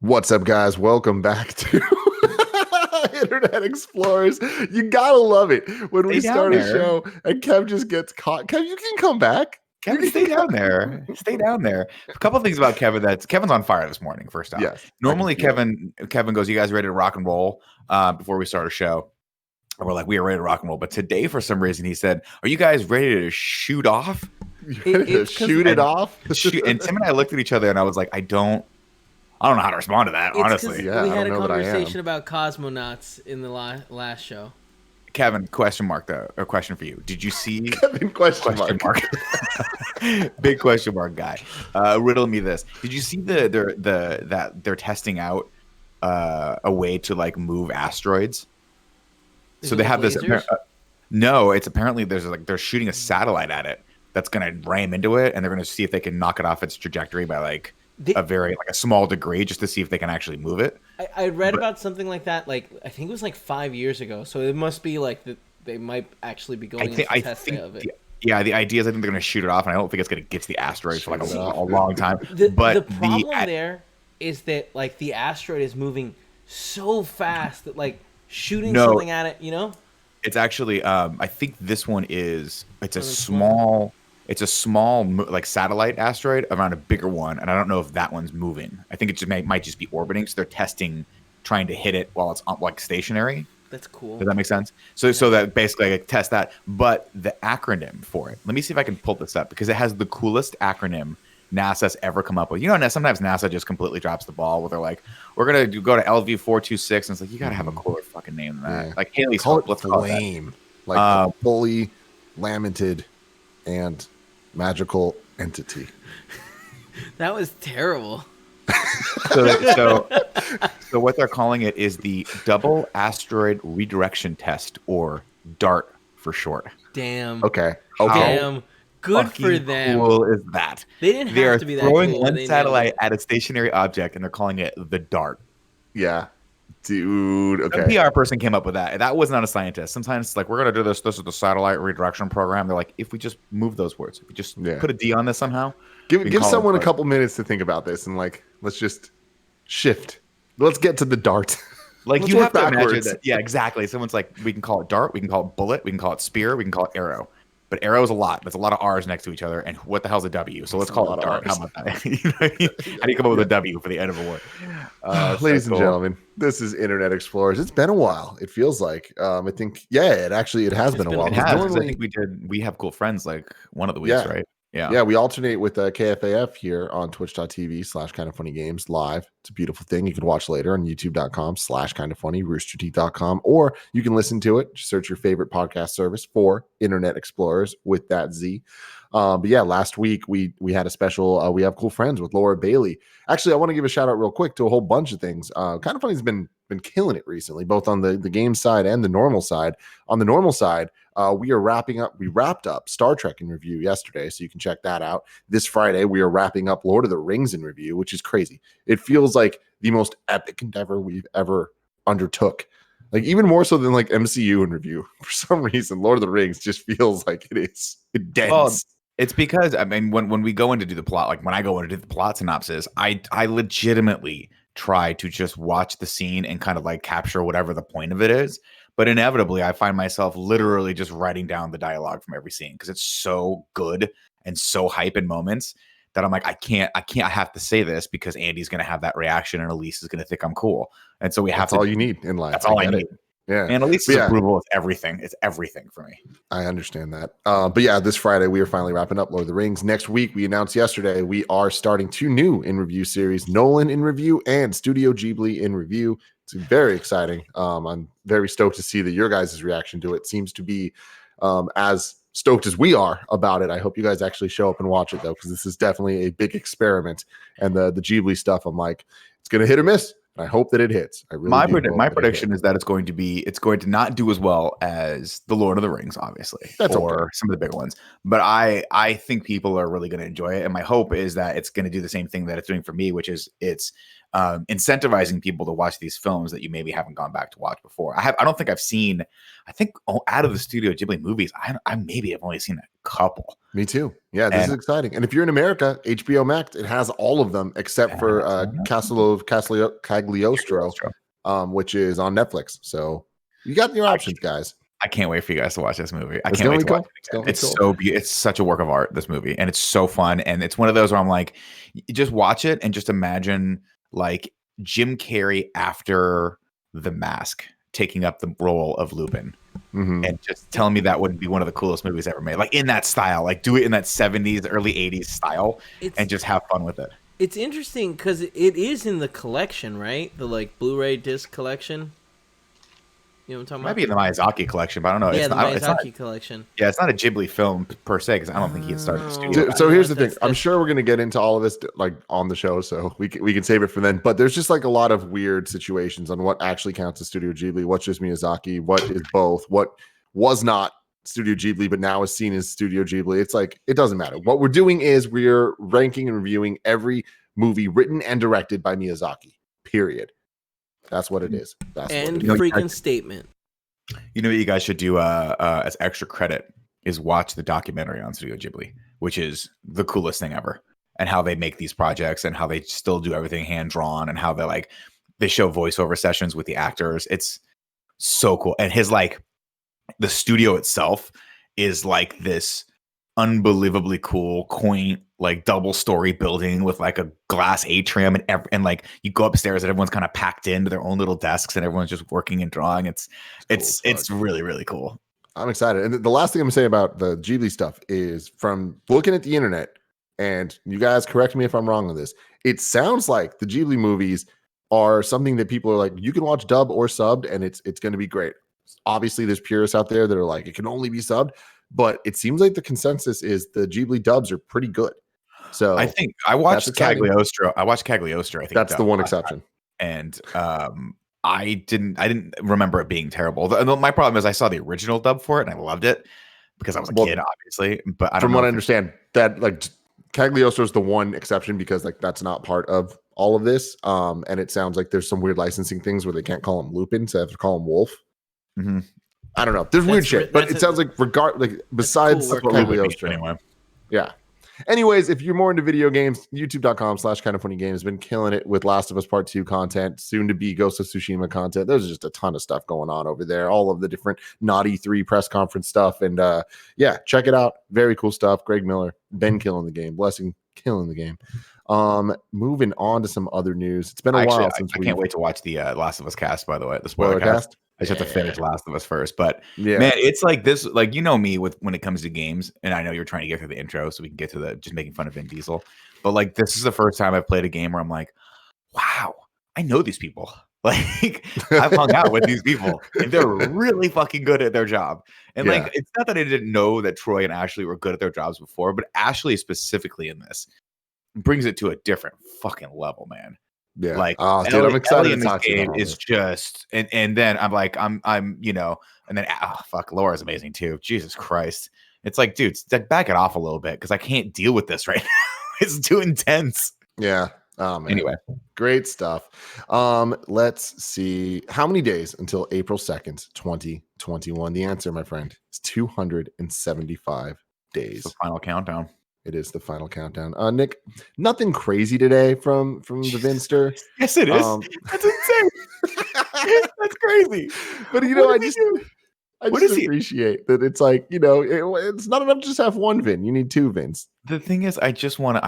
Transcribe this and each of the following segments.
What's up, guys? Welcome back to Internet Explorers. You gotta love it when we start a show and Kev just gets caught. Kev, you can come back. Kevin, stay down there. Stay down there. A couple of things about Kevin. Kevin's on fire this morning. First off, yes. Normally Kevin goes, "You guys ready to rock and roll?" Before we start a show, and we're like, "We are ready to rock and roll." But today, for some reason, he said, "Are you guys ready to shoot off?" Shoot it off. And Tim and I looked at each other, and I was like, I don't know how to respond to that, honestly. Yeah, we had a conversation about cosmonauts in the last show. Kevin, question mark though, or question for you. Did you see Kevin question mark. Big question mark guy. Riddle me this. Did you see that they're testing out a way to like move asteroids? So they have this no, it's apparently they're shooting a satellite at it that's gonna ram into it, and they're gonna see if they can knock it off its trajectory by a small degree, just to see if they can actually move it. I read about something like that. Like I think it was like 5 years ago. So it must be like they might actually be going into testing of it. The idea is I think they're going to shoot it off, and I don't think it's going to get to the asteroid for like a long time. The problem there is that like the asteroid is moving so fast that like shooting something at it, you know? It's actually I think this one is it's a small like satellite asteroid around a bigger one, and I don't know if that one's moving. I think it might just be orbiting, so they're testing, trying to hit it while it's like stationary. That's cool. Does that make sense? So that basically I test that, but the acronym for it. Let me see if I can pull this up because it has the coolest acronym NASA's ever come up with. You know, sometimes NASA just completely drops the ball where they're like, "We're gonna go to LV426," and it's like you gotta have a cooler fucking name than that. Yeah. Like Haley's Hope. Let's call it that. Like fully lamented and magical entity. That was terrible. So what they're calling it is the Double Asteroid Redirection Test, or DART for short. Damn. Okay. Damn. Good for them. Cool is that? They didn't have to be that cool. They're throwing one satellite at a stationary object, and they're calling it the DART. Yeah. Dude, okay. A PR person came up with that. That was not a scientist. Sometimes it's like, we're going to do this. This is the satellite redirection program. They're like, if we just move those words, if we just put a D on this somehow. Give someone a couple minutes to think about this and like, let's just shift. Let's get to the DART. Like you have to imagine that. Yeah, exactly. Someone's like, we can call it DART. We can call it bullet. We can call it spear. We can call it arrow. But arrow is a lot. There's a lot of R's next to each other. And what the hell's a W? So let's call it DART. How about that? How do you come up with a W for the end of a word? Ladies and gentlemen, this is Internet Explorers. It's been a while. It feels like. I think, it has been a while. It has. I think we have cool friends like one of the weeks, right? Yeah, we alternate with KFAF here on twitch.tv/kindoffunnygames live. It's a beautiful thing. You can watch later on youtube.com/kindoffunny, roosterteeth.com, or you can listen to it. Just search your favorite podcast service for Internet Explorers with that Z. But yeah, last week we had a special we have cool friends with Laura Bailey. Actually, I want to give a shout out real quick to a whole bunch of things. Kind of Funny's been killing it recently, both on the game side and the normal side. On the normal side, we wrapped up Star Trek in review yesterday, so you can check that out. This Friday, we are wrapping up Lord of the Rings in review, which is crazy. It feels like the most epic endeavor we've ever undertook. Like even more so than like MCU in review. For some reason, Lord of the Rings just feels like it is dense. Well, it's because, I mean, when we go in to do the plot, like when I go in to do the plot synopsis, I legitimately try to just watch the scene and kind of like capture whatever the point of it is. But inevitably, I find myself literally just writing down the dialogue from every scene because it's so good and so hype in moments that I'm like, I have to say this because Andy's going to have that reaction and Elise is going to think I'm cool. And so that's all you need in life. That's all I need. Yeah. And Elise's approval is everything. It's everything for me. I understand that. But yeah, this Friday, we are finally wrapping up Lord of the Rings. Next week, we announced yesterday, we are starting 2 new in review series, Nolan in review and Studio Ghibli in review. It's very exciting. I'm very stoked to see that your guys' reaction to it seems to be as stoked as we are about it. I hope you guys actually show up and watch it though, because this is definitely a big experiment. And the Ghibli stuff, I'm like, it's going to hit or miss. I hope that it hits. I really my prediction is that it's going to not do as well as the Lord of the Rings, obviously, or some of the bigger ones. But I think people are really going to enjoy it, and my hope is that it's going to do the same thing that it's doing for me, which is it's incentivizing people to watch these films that you maybe haven't gone back to watch before. I don't think I've seen. I think out of the Studio Ghibli movies, I maybe have only seen a couple. Me too. Yeah, this is exciting. And if you're in America, HBO Max, it has all of them except for Cagliostro, which is on Netflix. So you got your options, guys. I can't wait for you guys to watch this movie. I can't wait to watch it. It's such a work of art, this movie, and it's so fun. And it's one of those where I'm like, just watch it and just imagine like Jim Carrey after The Mask taking up the role of Lupin. And just telling me that wouldn't be one of the coolest movies ever made. Like in that style, like do it in that 70s, early 80s style and just have fun with it. It's interesting because it is in the collection, right? The like Blu-ray disc collection. You know what I'm talking about? Might be in the Miyazaki collection, but I don't know. Yeah, the Miyazaki collection. Yeah, it's not a Ghibli film per se because I don't think he had started the studio. So here's the thing. I'm sure we're gonna get into all of this like on the show, so we can save it for then. But there's just like a lot of weird situations on what actually counts as Studio Ghibli, what's just Miyazaki, what is both, what was not Studio Ghibli but now is seen as Studio Ghibli. It's like it doesn't matter. What we're doing is we're ranking and reviewing every movie written and directed by Miyazaki. Period. That's what it is. That's and freaking statement. You know what you guys should do as extra credit is watch the documentary on Studio Ghibli, which is the coolest thing ever, and how they make these projects and how they still do everything hand drawn and how they show voiceover sessions with the actors. It's so cool. And the studio itself is like this unbelievably cool, quaint, like double story building with like a glass atrium and like you go upstairs and everyone's kind of packed into their own little desks and everyone's just working and drawing. It's really, really cool. I'm excited. And the last thing I'm gonna say about the Ghibli stuff is from looking at the internet, and you guys correct me if I'm wrong on this, it sounds like the Ghibli movies are something that people are like, you can watch dub or subbed and it's going to be great. Obviously there's purists out there that are like, it can only be subbed. But it seems like the consensus is the Ghibli dubs are pretty good. So I think I watched Cagliostro. I think that's the one exception. And I didn't remember it being terrible. My problem is I saw the original dub for it and I loved it because I was a kid, obviously. But from what I understand, that like Cagliostro is the one exception because like that's not part of all of this. And it sounds like there's some weird licensing things where they can't call him Lupin, so they have to call him Wolf. Mm-hmm. I don't know. There's weird shit, but it sounds like besides Cagliostro. Anyway. Yeah. Anyways, if you're more into video games, youtube.com/kindoffunnygames has been killing it with Last of Us Part 2 content, soon to be Ghost of Tsushima content. There's just a ton of stuff going on over there. All of the different Naughty 3 press conference stuff. And yeah, check it out. Very cool stuff. Greg Miller, Ben killing the game. Blessing killing the game. Moving on to some other news. It's been a while since I can't wait to watch the Last of Us cast, by the way. The spoiler cast. I just have to finish Last of Us first. But man, it's like this, like, you know me when it comes to games, and I know you're trying to get through the intro so we can get to the just making fun of Vin Diesel. But like, this is the first time I've played a game where I'm like, wow, I know these people. Like, I've hung out with these people and they're really fucking good at their job. And like, it's not that I didn't know that Troy and Ashley were good at their jobs before, but Ashley specifically in this brings it to a different fucking level, man. Yeah, like, dude, I'm excited in this game is just, and then I'm like, I'm, you know, and then fuck, Laura's amazing too. Jesus Christ, it's like, dude, back it off a little bit because I can't deal with this right now. It's too intense. Yeah. Man. Anyway, great stuff. Let's see, how many days until April 2nd, 2021? The answer, my friend, is 275 days. It's the final countdown. It is the final countdown. Nick, nothing crazy today from the Vinster. Yes, it is. That's insane. That's crazy. But you know, I just appreciate that it's like, you know, it's not enough to just have one Vin. You need two Vins. The thing is, I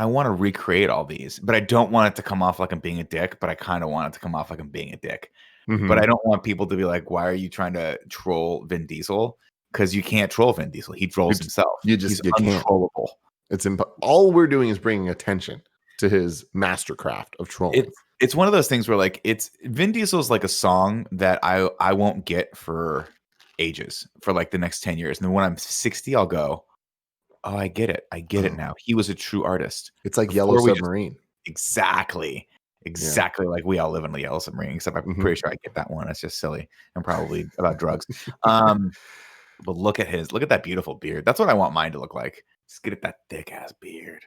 want to recreate all these, but I don't want it to come off like I'm being a dick, but I kind of want it to come off like I'm being a dick. Mm-hmm. But I don't want people to be like, why are you trying to troll Vin Diesel? Because you can't troll Vin Diesel. He trolls himself. He's untrollable. It's all we're doing is bringing attention to his mastercraft of trolling. It's one of those things where like Vin Diesel's like a song that I won't get for ages, for like the next 10 years. And then when I'm 60, I'll go, oh, I get it. I get it now. He was a true artist. It's like Yellow Submarine. Exactly. Like we all live in the Yellow Submarine, except I'm pretty sure I get that one. It's just silly and probably about drugs. But look at that beautiful beard. That's what I want mine to look like. Just get at that thick ass beard.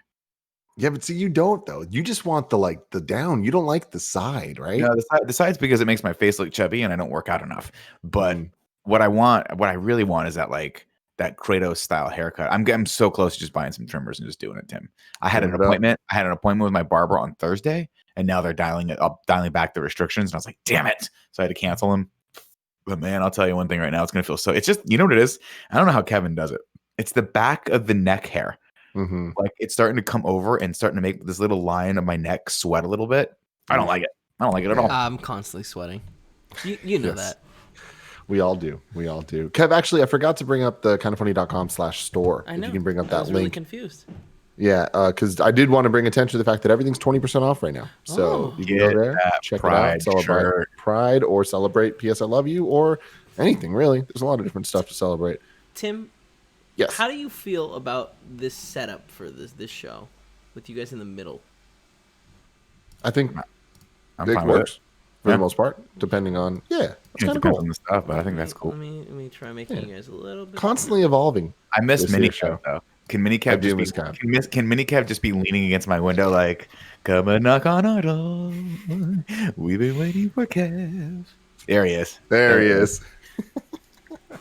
Yeah, but see, you don't though. You just want the down. You don't like the side, right? No, the side's because it makes my face look chubby and I don't work out enough. But Mhm. what I really want is that Kratos style haircut. I'm so close to just buying some trimmers and just doing it, Tim. I had an appointment with my barber on Thursday, and now they're dialing back the restrictions. And I was like, damn it. So I had to cancel them. But man, I'll tell you one thing right now. It's gonna feel so. It's just, you know what it is? I don't know how Kevin does it. It's the back of the neck hair. Mm-hmm. Like it's starting to come over and starting to make this little line of my neck sweat a little bit. I don't like it. I don't like it at all. I'm constantly sweating. You know that. We all do. Kev, actually, I forgot to bring up the kindoffunny.com/store. I know. If you can bring up that I was really link. confused. Yeah, because I did want to bring attention to the fact that everything's 20% off right now. So you can go there, check it out, celebrate Pride or celebrate P.S. I Love You or anything, really. There's a lot of different stuff to celebrate. Tim, yes. How do you feel about this setup for this show with you guys in the middle? I think I'm it fine with works it. for the most part, depending on, it's kind of cool. On the stuff, but I think that's cool. Let me try making you guys a little bit constantly evolving. I miss this Mini show. Kev though. Can Mini Kev can Mini Kev just be leaning against my window like, come and knock on our door. We've been waiting for Kev. There he is. There he is.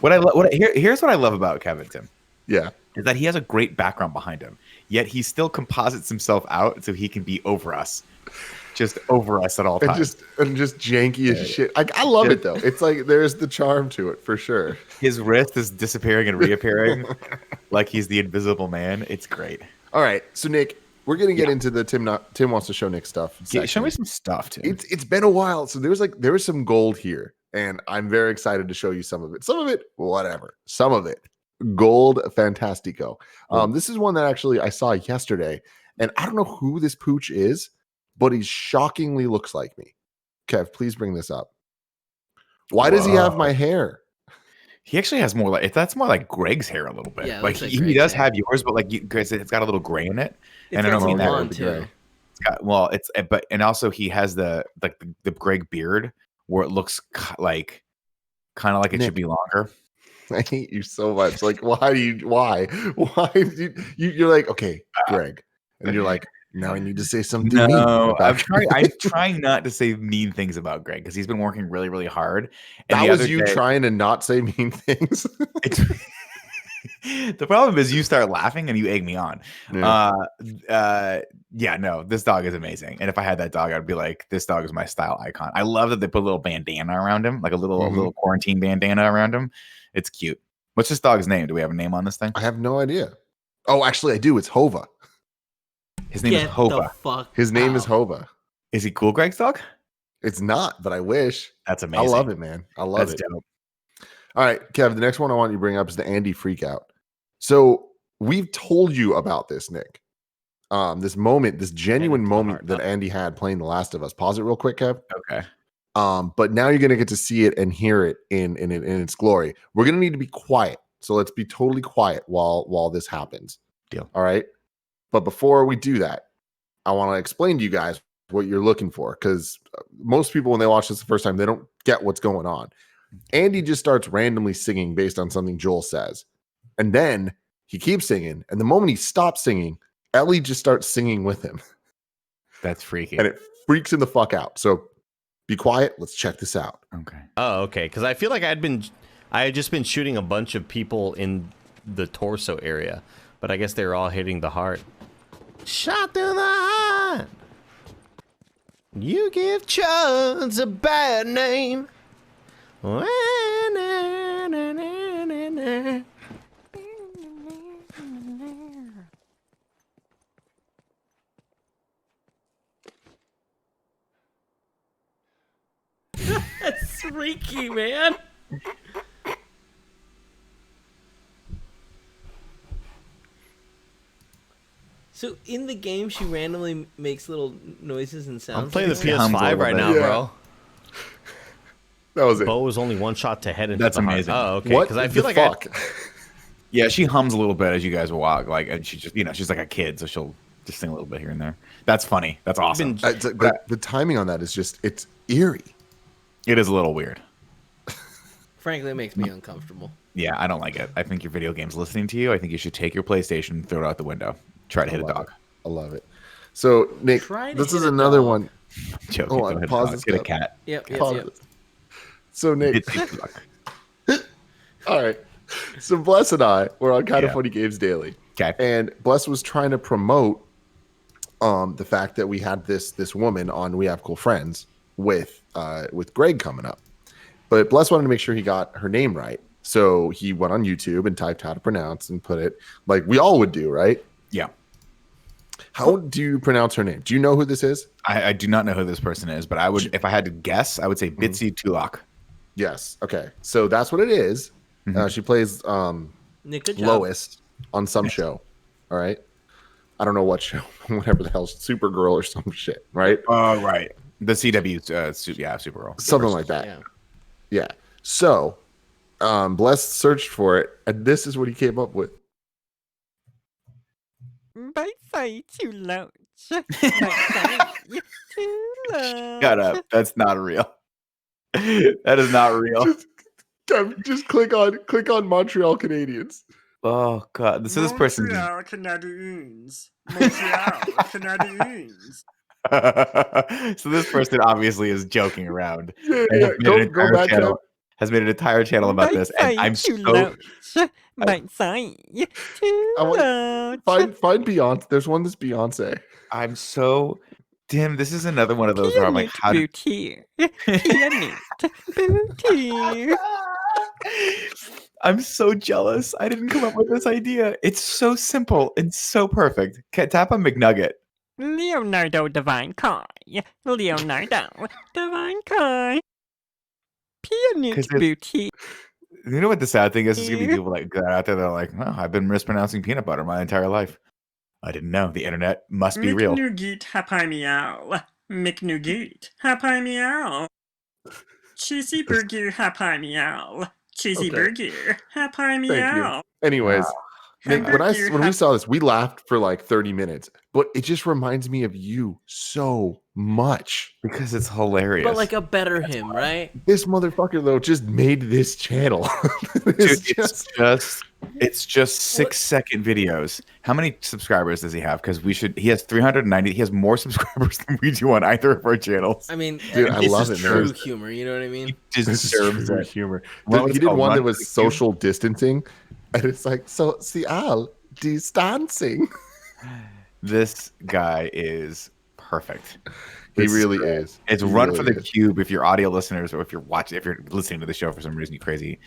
Here's what I love about Kevin, Tim. Yeah. Is that he has a great background behind him, yet he still composites himself out so he can be over us. Just over us at all times. And just janky as shit. I love it though. It's like there's the charm to it for sure. His wrist is disappearing and reappearing like he's the invisible man. It's great. All right. So Nick, we're gonna get into the Tim wants to show Nick stuff. Show me some stuff, Tim. It's been a while. So there was some gold here, and I'm very excited to show you some of it. Some of it, whatever. Some of it, gold fantastico. This is one that actually I saw yesterday, and I don't know who this pooch is, but he shockingly looks like me. Kev, please bring this up. Why does he have my hair? He actually has more that's more like Greg's hair a little bit. Yeah, like he does have yours, but like because it's got a little gray in it. And I don't mean that too. It's got and also he has the Greg beard where it looks kind of like it should be longer. I hate you so much. Like, why you're like, okay, Greg, and you're like, now I need to say something mean. No, I'm trying not to say mean things about Greg because he's been working really, really hard. And that was you trying to not say mean things. The problem is you start laughing and you egg me on. Yeah. This dog is amazing. And if I had that dog, I'd be like, this dog is my style icon. I love that they put a little bandana around him, like a little quarantine bandana around him. It's cute. What's this dog's name? Do we have a name on this thing? I have no idea. Oh, actually, I do. It's Hova. His name is Hova. His name is Hova. Is he cool, Greg's dog? It's not, but I wish. That's amazing. I love it, man. I love it. Dope. All right, Kev, the next one I want you to bring up is the Andy freakout. So we've told you about this, Nick. This moment, this genuine moment that Andy had playing The Last of Us. Pause it real quick, Kev. Okay. But now you're gonna get to see it and hear it in its glory. We're gonna need to be quiet. So let's be totally quiet while this happens. Deal. All right. But before we do that, I want to explain to you guys what you're looking for, because most people, when they watch this the first time, they don't get what's going on. Andy just starts randomly singing based on something Joel says. And then he keeps singing. And the moment he stops singing, Ellie just starts singing with him. That's freaky. And it freaks him the fuck out. So be quiet. Let's check this out. Okay. Oh, okay. Because I feel like I had just been shooting a bunch of people in the torso area. But I guess they were all hitting the heart. Shot through the heart. You give Chuds a bad name. That's freaky, man. So in the game, she randomly makes little noises and sounds. I'm playing the like PS5 right now, bro. That was it. Bo was only one shot to head into That's the heart. amazing. Oh, okay. What Because I the feel like fuck? Yeah, she hums a little bit as you guys walk, and she just, she's like a kid, so she'll just sing a little bit here and there. That's funny. That's awesome. The timing on that is just, it's eerie. It is a little weird. Frankly, it makes me uncomfortable. Yeah, I don't like it. I think your video game's listening to you. I think you should take your PlayStation, throw it out the window, try to hit a dog. I love it. So Nick, Try to this hit is a another dog. one. Joking. Hold Go on, ahead, pause dog. this Get a up. cat. Yep. Pause Yep. this. So Nick, It's a dog. all right. So Bless and I were on Kind of Yeah. Funny Games Daily, Okay. and Bless was trying to promote the fact that we had this woman on We Have Cool Friends with Greg coming up. But Bless wanted to make sure he got her name right. So he went on YouTube and typed how to pronounce and put it like we all would do, right? Yeah. How do you pronounce her name? Do you know who this is? I do not know who this person is, but I would, if I had to guess, I would say Bitsy Tulak. Yes. Okay. So that's what it is. She plays Nick, good job. Lois on some show. All right. I don't know what show, whatever the hell, Supergirl or some shit, right? Oh, right. The CW, Supergirl. Something like that. Yeah. Yeah. So, Bless searched for it, and this is what he came up with. Shut up. That's not real. That is not real. Just click on Montreal Canadiens. Oh god. So this person. Montreal Canadiens. Montreal Canadiens. So this person obviously is joking around. Yeah, And yeah. has made an Go entire back channel- to has made an entire channel about this, and I'm so find Beyonce. There's one that's Beyonce. I'm so Tim. This is another one of those where I'm like, how did I'm so jealous. I didn't come up with this idea. It's so simple and so perfect. Tap on McNugget. Leonardo Divine Kai. Leonardo Divine Kai. Peanut 'Cause it- Boutique. You know what the sad thing is? There's gonna be people like that out there that are like, oh, I've been mispronouncing peanut butter my entire life. I didn't know. The internet must be real. McNugget Happy Meow. McNugget Happy Meow. Cheesy Burger Happy Meow. Cheesy Okay. Burger Happy Thank Meow. you. Anyways, Nick, when Hamburger we saw this, we laughed for like 30 minutes, but it just reminds me of you so much. Because it's hilarious. But like a better him, right? This motherfucker though just made this channel. Dude, it's just 6-second videos. How many subscribers does he have? Because he has 390. He has more subscribers than we do on either of our channels. I mean, Dude, I this love is it, true man. humor. You know what I mean? Just This is deserves true it. humor. What was He it did called? one that Run was for the Cube? social distancing, and it's like social distancing. This guy is perfect. He really is. It's He Run really for the is. Cube. If you're audio listeners, or if you're listening to the show for some reason, you crazy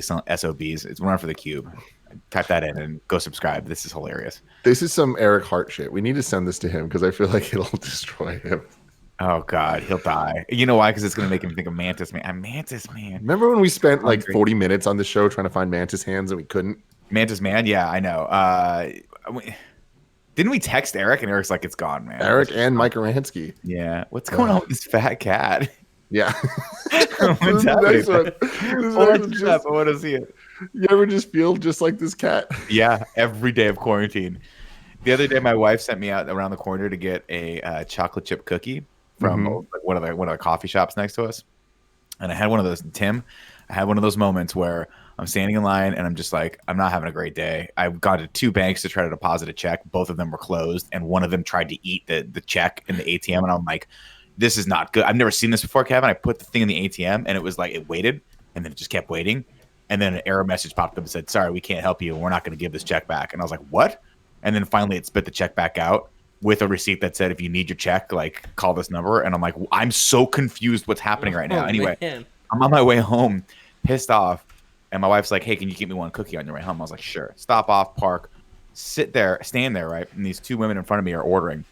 SOBs. It's Run for the Cube. Type that in and go subscribe. This is hilarious. This is some Eric Hart shit. We need to send this to him because I feel like it'll destroy him. Oh God, he'll die. You know why? Because it's gonna make him think of Mantis Man. I'm Mantis Man. Remember when we spent like Hungry. 40 minutes on the show trying to find Mantis hands and we couldn't? Mantis Man. Yeah, I know. Didn't we text Eric and Eric's like, it's gone, man. Eric and Mike Aransky. Yeah. What's going on with this fat cat? Yeah. What's This is the happening? next one. This is Holy just- crap, I want to see it. you ever just feel just like this cat? Yeah, every day of quarantine. The other day, my wife sent me out around the corner to get a chocolate chip cookie from like, one of the coffee shops next to us, and I had one of those. Tim, I had one of those moments where I'm standing in line and I'm just like, I'm not having a great day. I've gone to 2 banks to try to deposit a check. Both of them were closed, and one of them tried to eat the check in the ATM, and I'm like, this is not good. I've never seen this before, Kevin. I put the thing in the ATM, and it was like it waited, and then it just kept waiting. And then an error message popped up and said, sorry, we can't help you. We're not going to give this check back. And I was like, what? And then finally it spit the check back out with a receipt that said, if you need your check, like call this number. And I'm like, I'm so confused what's happening right now. Oh, Anyway, man. I'm on my way home, pissed off. And my wife's like, hey, can you get me one cookie on your way home? I was like, sure. Stop off, park, stand there, right? And these 2 women in front of me are ordering.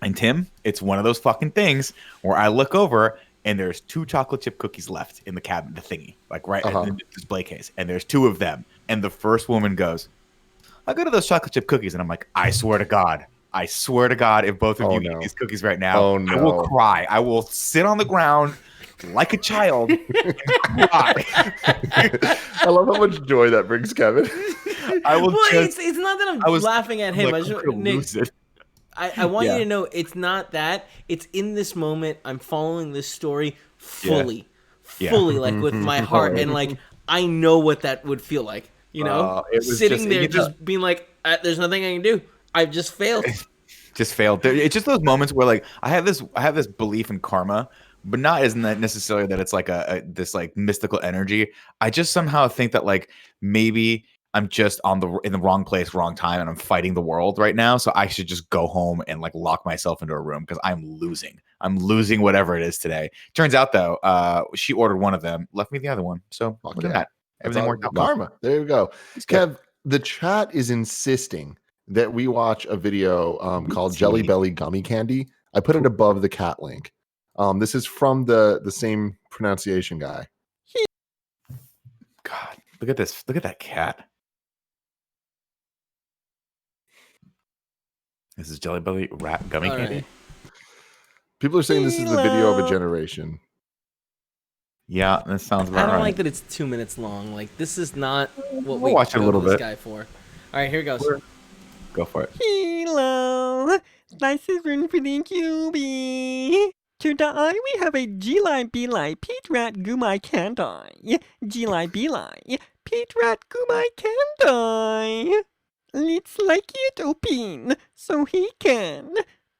And Tim, it's one of those fucking things where I look over and there's 2 chocolate chip cookies left in the cabinet, the thingy, like right in the display case. And there's 2 of them. And the first woman goes, I'll go to those chocolate chip cookies. And I'm like, I swear to God, if both of you eat these cookies right now, I will cry. I will sit on the ground like a child and cry. I love how much joy that brings Kevin. I will Well, just, it's not that I'm laughing at him. like, Nick, I want Yeah. you to know it's not that. It's in this moment. I'm following this story fully, like with my heart, and like I know what that would feel like. You know, it was sitting just- there, you know- just being like, "There's nothing I can do. I've just failed." just failed. It's just those moments where like I have this belief in karma, but not isn't that necessarily that it's like this like mystical energy. I just somehow think that like maybe I'm just in the wrong place, wrong time, and I'm fighting the world right now. So I should just go home and like lock myself into a room because I'm losing. I'm losing whatever it is today. Turns out though, she ordered one of them, left me the other one. So look at that. Everything worked out. Karma. There you go. Kev, the chat is insisting that we watch a video called Jelly Belly Gummy Candy. I put it above the cat link. This is from the same pronunciation guy. God, look at this. Look at that cat. This is Jelly Belly Rat Gummy Candy. Right. People are saying this is the video of a generation. Yeah, that sounds about I don't right. like that it's 2 minutes long. Like, this is not what We'll watch it a little this bit. guy for. All right, here it goes. Go for it. Hello, this is run for the QB. Today we have a G-Lie B-Lie Pete Rat Gumai Candy. G-Lie B-Lie Pete Rat Gumai Candy. Let's like it open so he can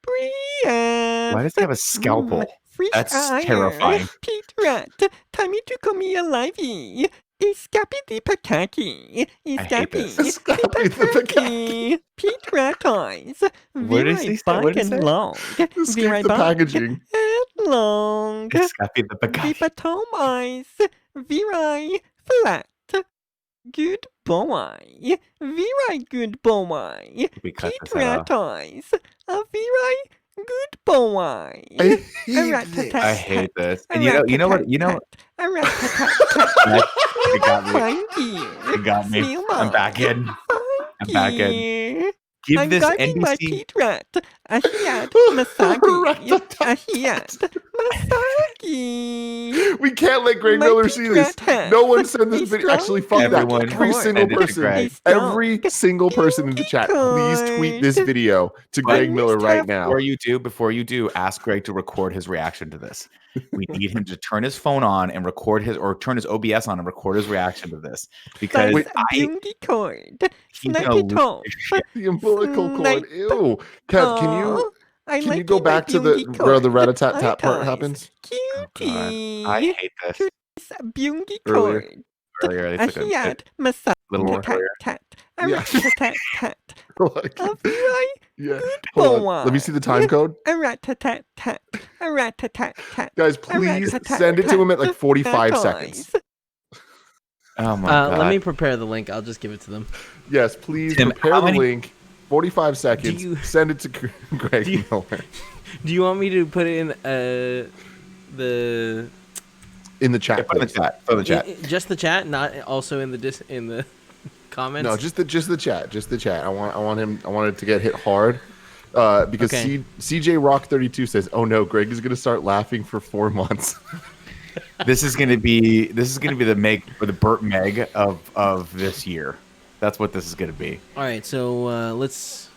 breathe. Why does he have a scalpel? Fresh That's air. terrifying. Pete Rat, time to come here livey. Escape the Pakaki. I hate this. Escape the Pakaki. Pete Rat eyes. What does he say? What Back did he and say? long. Escape the packaging. And long. Escape the The Bacchus. bottom eyes. Very flat. Good boy. Very good boy. We cut Pete this head Rat eyes. A very good boy. I hate this. I hate this. And you know what? You know, A rat it got me. Funky. It got me. I'm back in. I'm back in. Give I'm this guarding my NBC. Pete Rat. A hiat Masagi. A hiat Masagi. We can't let Greg My Miller Pete see this. Rat hat. No one send this He's video. Actually, fuck Everyone that. Every single send it to person. Greg. Every single person in the chat, please tweet this video to Greg Miller right now. Before you do, ask Greg to record his reaction to this. We need him to turn his phone on and record turn his OBS on and record his reaction to this because That's a beauty cord. he's Snipe gonna it off. The umbilical cord. Snipe. Ew. Kev, can you go back to where the rat-a-tat-tat part happens? Cutie. I hate this. It's a beauty Earlier. cord. Earlier, A it's like a hiat Masagi. little more Tat earlier. tat. A Yeah. rat tat tat. Like, A very yeah. Hold boy. on. Let me see the time code. A rat tat tat tat. A rat tat tat tat. Guys, please send it to him at like 45 seconds. Oh my god. Let me prepare the link. I'll just give it to them. Yes, please Tim, prepare how the many- link. 45 seconds. you- Send it to Greg do you- Miller. Do you want me to put it in the In the chat. Yeah, put in the please. chat. Put in the chat. just the chat, not also in the comments? No, just the chat. Just the chat. I want it to get hit hard. Because Okay. CJ Rock 32 says, "Oh no, Greg is gonna start laughing for 4 months." This is gonna be the Meg or the Burt Meg of this year. That's what this is gonna be. All right, so let's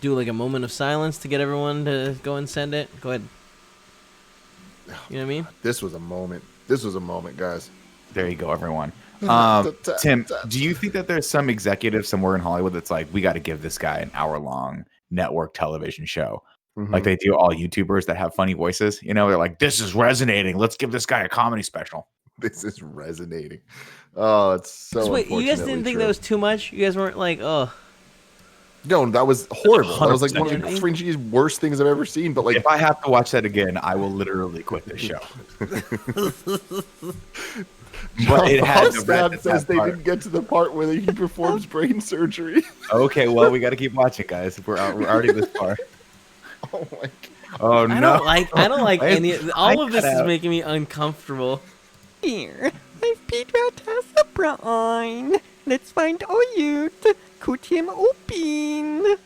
do like a moment of silence to get everyone to go and send it. Go ahead. You know what I mean? This was a moment. This was a moment, guys. There you go, everyone. Tim, do you think that there's some executive somewhere in Hollywood that's like, we got to give this guy an hour-long network television show, like they do all YouTubers that have funny voices? You know, they're like, this is resonating. Let's give this guy a comedy special. This is resonating. Oh, it's so. So wait, you guys didn't think that was too much? You guys weren't like, oh, No, that was horrible. That was like one of 100%. the cringiest, worst things I've ever seen. But like, If I have to watch that again, I will literally quit this show. But it had the Dad rat says they part. didn't get to the part where he performs brain surgery. Okay, well, we got to keep watching, guys. We're already this far. Oh my god. Oh I no! don't like any. All of this cut is out. making me uncomfortable. Here, I've Pete Rat has a brain. Let's find Oyut. Cut him open.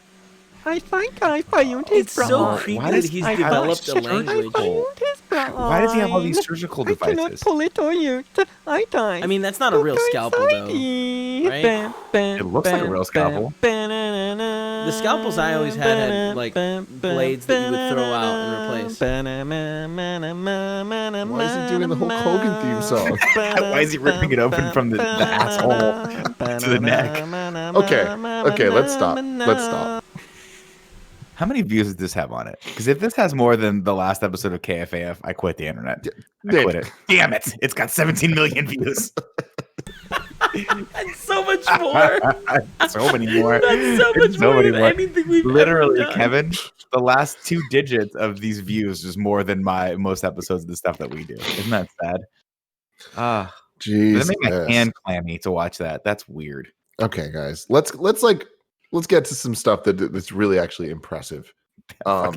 I think I found his It's brain. so creepy Why that does he's I developed a surgical? I language. found his brain. Why does he have all these surgical I cannot devices? pull it Oyut. I die. I mean, that's not a real scalpel, though. right? It looks like a real scalpel. The scalpels I always had like blades that you would throw out and replace. Why is he doing the Hulk Hogan theme song? Why is he ripping it open from the asshole to the neck? Okay, let's stop. Let's stop. How many views does this have on it? Because if this has more than the last episode of KFAF, I quit the internet. I quit it. Damn it! It's got 17 million views. That's so much more. So many more. That's so much more than anything we've Literally, ever done. Kevin, the last 2 digits of these views is more than most episodes of the stuff that we do. Isn't that sad? Jeez, That made my hand clammy to watch that. That's weird. Okay, guys, let's get to some stuff that's really actually impressive.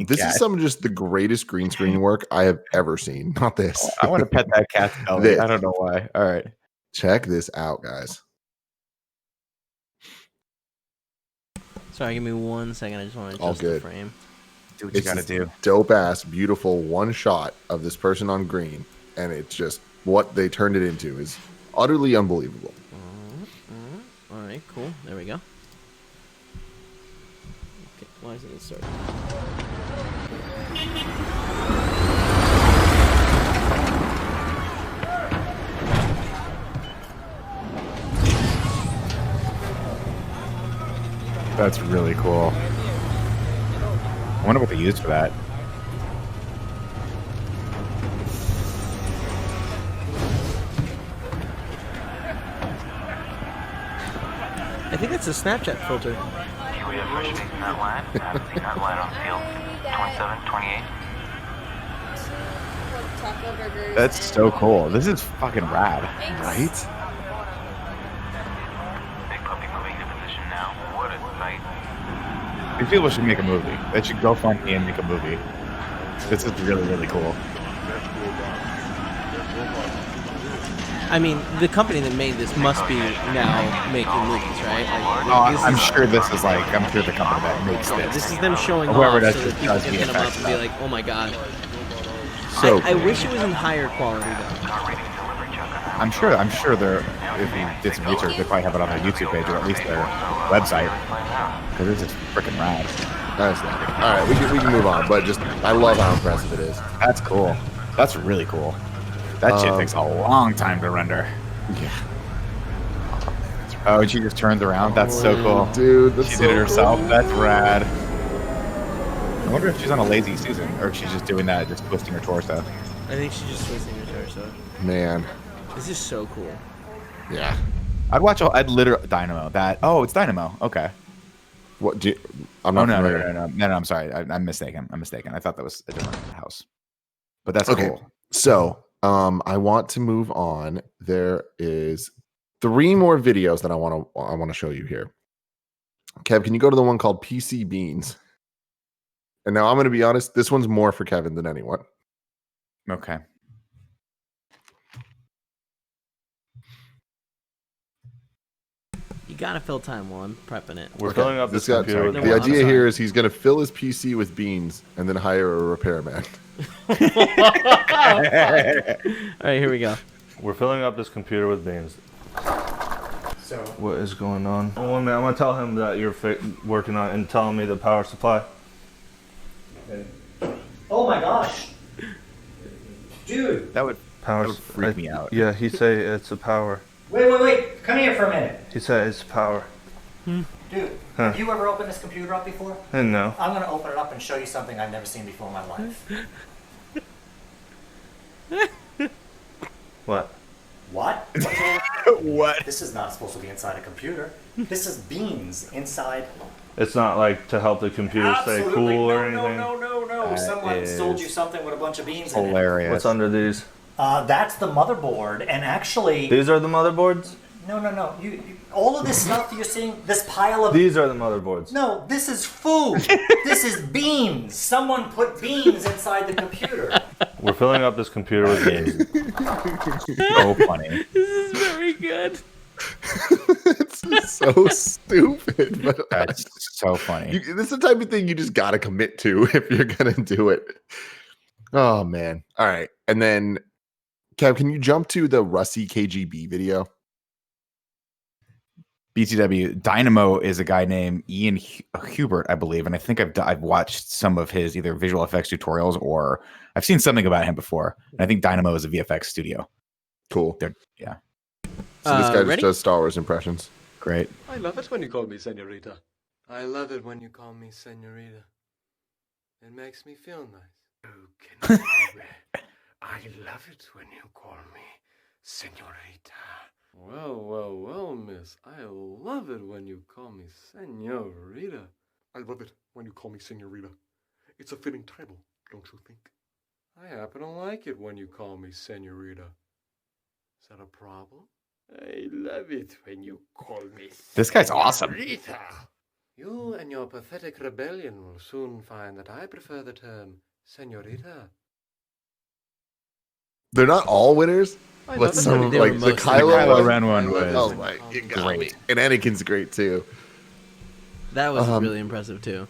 This is some of just the greatest green screen work I have ever seen. Not this. I want to pet that cat's belly. I don't know why. All right. Check this out, guys. Sorry, give me 1 second. I just want to All adjust good. the frame. Do what you gotta do. Dope ass, beautiful one shot of this person on green, and it's just what they turned it into is utterly unbelievable. All right, cool. There we go. Okay, why isn't it starting? That's really cool. I wonder what they used for that. I think it's a Snapchat filter. We have fresh meat in that line. I haven't seen that line on the field. 27, 28. That's so cool. This is fucking rad. Right? Big puppy moving to position now. What a sight. These people should make a movie. They should go fund me and make a movie. This is really, really cool. I mean, the company that made this must be now making movies, right? I'm sure this is like, I'm sure the company that makes this. This is them showing Whoever off does so this that people does can hit them up VFX and be like, oh my god. So I wish it was in higher quality though. I'm sure they're, if you did some research, they probably have it on their YouTube page or at least their website. Because this is freaking rad. that's not good. All right, we can move on, but just I love how impressive it is. That's cool. That's really cool. That shit takes a long time to render. Yeah, Oh, and she just turns around. That's so cool. dude, that's She so did it herself. cool. That's rad. I wonder if she's on a lazy Susan or if she's just doing that, just twisting her torso. I think she's just twisting her torso. Man, This is so cool. yeah. I'd literally Dynamo. It's Dynamo. Okay. What? I'm Oh not. no, familiar. no. I'm sorry. I'm mistaken. I thought that was a different house. But that's Okay. cool. So, I want to move on. There is 3 more videos that I want to show you here. Kev, can you go to the one called PC Beans? And now I'm going to be honest, this one's more for Kevin than anyone. Okay. You gotta fill time while I'm prepping it. We're filling up this guy- computer. the with I'm idea sorry. here is he's going to fill his PC with beans and then hire a repairman. All right, here we go. We're filling up this computer with beans. So, What is going on? Oh man, I'm gonna tell him that you're working on it and telling me the power supply. oh my gosh, dude! That would Power freak me out. Yeah, he say it's a power. Wait! Come here for a minute, He said it's power. dude. Huh. Have you ever opened this computer up before? And no. I'm gonna open it up and show you something I've never seen before in my life. What? What? What? This is not supposed to be inside a computer. This is beans inside. It's not like to help the computer stay cool or anything. No. That Someone sold is you something with a bunch of beans in it. Hilarious. What's under these? That's the motherboard, and actually, These are the motherboards? no. You all of this stuff you're seeing, this pile of These are the motherboards. No, this is food. This is beans. Someone put beans inside the computer. We're filling up this computer with beans. So funny. This is very good. It's so stupid, but That's so funny. this is the type of thing you just got to commit to if you're going to do it. Oh, man. All right. And then, Kev, can you jump to the Rusty KGB video? BTW Dynamo is a guy named Ian Hubert, I believe, and I think I've watched some of his either visual effects tutorials or I've seen something about him before. And I think Dynamo is a VFX studio. Cool. Yeah, So this guy just ready? does Star Wars impressions. great. I love it when you call me senorita. I love it when you call me senorita. It makes me feel nice. Oh, I love it when you call me Senorita. Well, miss. I love it when you call me Senorita. I love it when you call me Senorita. It's a fitting title, don't you think? I happen to like it when you call me Senorita. Is that a problem? I love it when you call me This guy's awesome. Senorita. You and your pathetic rebellion will soon find that I prefer the term Senorita. They're not all winners, but some of like the Kylo Ren one was Oh my, you got me. And Anakin's great too. That was really impressive too.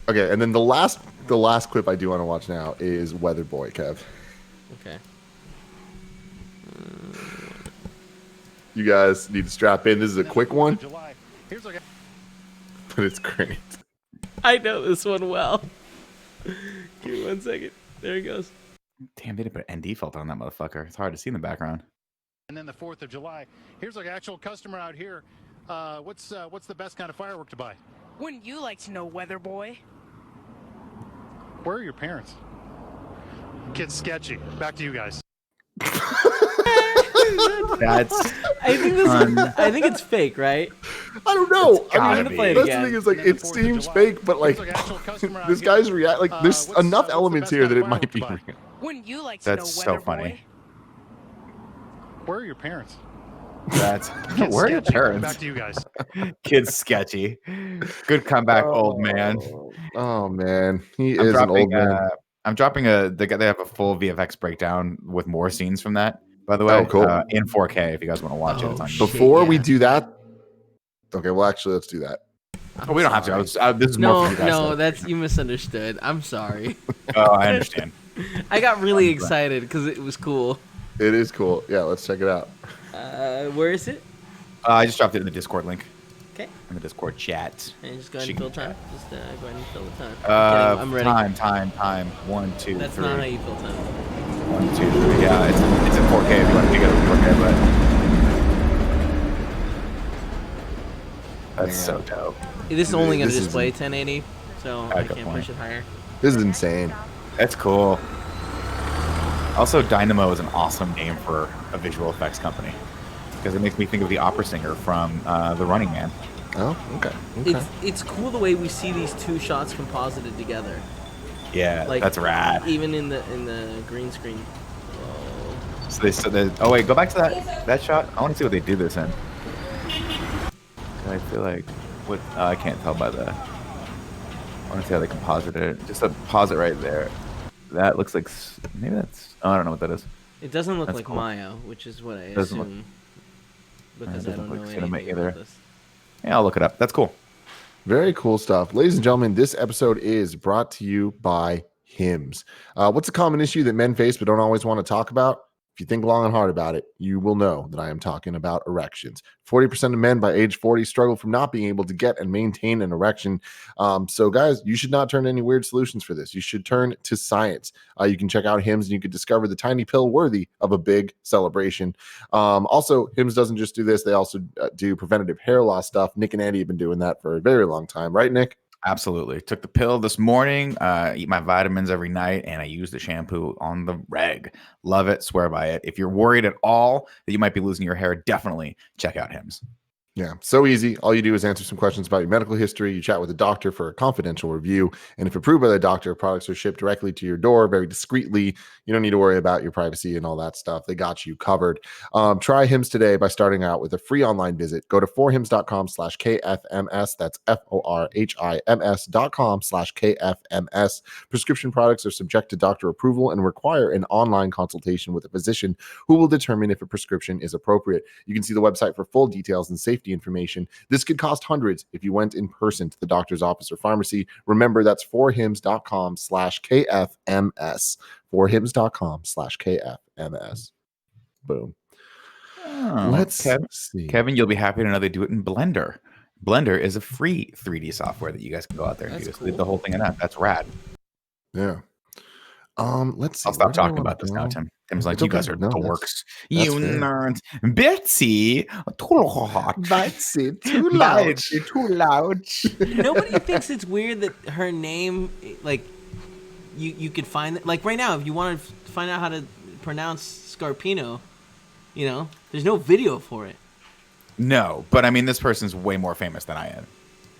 Okay, and then the last clip I do want to watch now is Weather Boy, Kev. Okay. You guys need to strap in. This is a quick one, but it's great. I know this one well. Give me 1 second. There he goes. Damn, they didn't put ND filter on that motherfucker. It's hard to see in the background. And then the 4th of July. Here's an actual customer out here. What's the best kind of firework to buy? Wouldn't you like to know, Weather Boy? Where are your parents? Kid's sketchy. Back to you guys. That's I think it's fake, right? I don't know. gotta I mean, be. that's the thing is like it seems fake, but like this guy's react like there's enough elements here that it might be real. Wouldn't you like to know, That's Weather so funny. Boy? Where are your parents? That's Kid's where are your sketchy. parents? Back to you guys. Kid's sketchy. Good comeback, old man. Oh man, he is an old man. I'm dropping they have a full VFX breakdown with more scenes from that. By the way, Oh, cool. In 4K if you guys want to watch it. It's on Before we do that, okay. Well, actually, let's do that. Oh, we don't have to. This is more for you guys. No, that's you misunderstood. I'm sorry. Oh, I understand. I got really excited because it was cool. It is cool. Yeah, let's check it out. Where is it? I just dropped it in the Discord link. Okay. In the Discord chat. And just go ahead and fill time. Just go ahead and fill the time. I'm ready. Time. 1, 2, That's 3. not how you fill time. 1, 2, 3. Yeah, it's in 4K if you want to pick it up in 4K, but that's so dope. This is only going to This is- display 1080, so I good can't point. push it higher. This is insane. That's cool. Also, Dynamo is an awesome name for a visual effects company because it makes me think of the opera singer from The Running Man. Oh, okay. It's cool the way we see these two shots composited together. Yeah, Like that's rad. Even in the green screen. Whoa. So they oh wait, go back to that shot. I want to see what they do this in. I feel like what I can't tell by the. I want to see how they composited it. Just pause it right there. That looks like maybe that's. Oh, I don't know what that is. It doesn't look That's like cool. Maya, which is what I Doesn't look- assume. Because It I doesn't don't know look cinema anything either. about this. Yeah, I'll look it up. That's cool. Very cool stuff. Ladies and gentlemen, this episode is brought to you by Hims. What's a common issue that men face but don't always want to talk about? If you think long and hard about it, you will know that I am talking about erections. 40% of men by age 40 struggle from not being able to get and maintain an erection. So guys, you should not turn to any weird solutions for this. You should turn to science. You can check out Hims and you can discover the tiny pill worthy of a big celebration. Also, Hims doesn't just do this. They also do preventative hair loss stuff. Nick and Andy have been doing that for a very long time. Right, Nick? Absolutely. Took the pill this morning, eat my vitamins every night, and I use the shampoo on the reg. Love it. Swear by it. If you're worried at all that you might be losing your hair, definitely check out Hims. Yeah, so easy. All you do is answer some questions about your medical history. You chat with a doctor for a confidential review. And if approved by the doctor, products are shipped directly to your door very discreetly. You don't need to worry about your privacy and all that stuff. They got you covered. Try Hims today by starting out with a free online visit. Go to forhims.com/KFMS. That's FORHIMS.com/KFMS. Prescription products are subject to doctor approval and require an online consultation with a physician who will determine if a prescription is appropriate. You can see the website for full details and safety information. This could cost hundreds if you went in person to the doctor's office or pharmacy. Remember, that's forhims.com/KFMS. forhims.com/KFMS. Boom. Oh, Let's Kevin, see. Kevin, you'll be happy to know they do it in Blender. Blender is a free 3D software that you guys can go out there and That's use. cool. Leave the whole thing in that. That's rad. Yeah. Let's see. I'll stop Where do I talking wanna about this now, go? Tim. Tim's like, It's you okay. guys are No, that's dorks. fair. You nerds. Betsy, too hot. Betsy, too loud. Betsy, too loud. Nobody thinks it's weird that her name, like, you could find it. Like right now, if you want to find out how to pronounce Scarpino, you know, there's no video for it. No, but I mean, this person's way more famous than I am.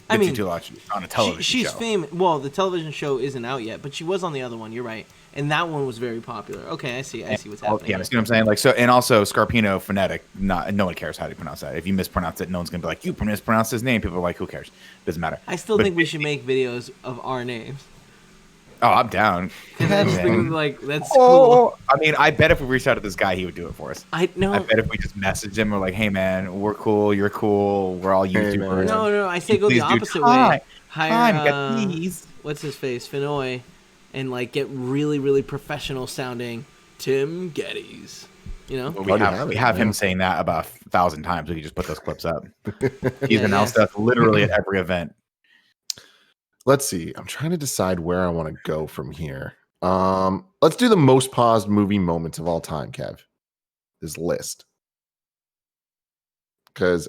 I mean, on a television she's show. famous. Well, the television show isn't out yet, but she was on the other one. You're right, and that one was very popular. Okay, I see what's happening. Yeah, see what I'm saying? Like, so, and also Scarpino phonetic. No one cares how to pronounce that. If you mispronounce it, no one's gonna be like, you mispronounced his name. People are like, who cares? Doesn't matter. I still think we should make videos of our names. Oh, I'm down. I just think like that's cool. I mean, I bet if we reached out to this guy, he would do it for us. I bet if we just messaged him, we're like, "Hey, man, we're cool. You're cool. We're all YouTubers." No. I say go the opposite way. Hire what's his face, Finoy, and like get really, really professional sounding Tim Gettys. You know, well, we have him saying that about 1,000 times. We can just put those clips up. He's announced us literally at every event. Let's see. I'm trying to decide where I want to go from here. Let's do the most paused movie moments of all time, Kev. This list. Because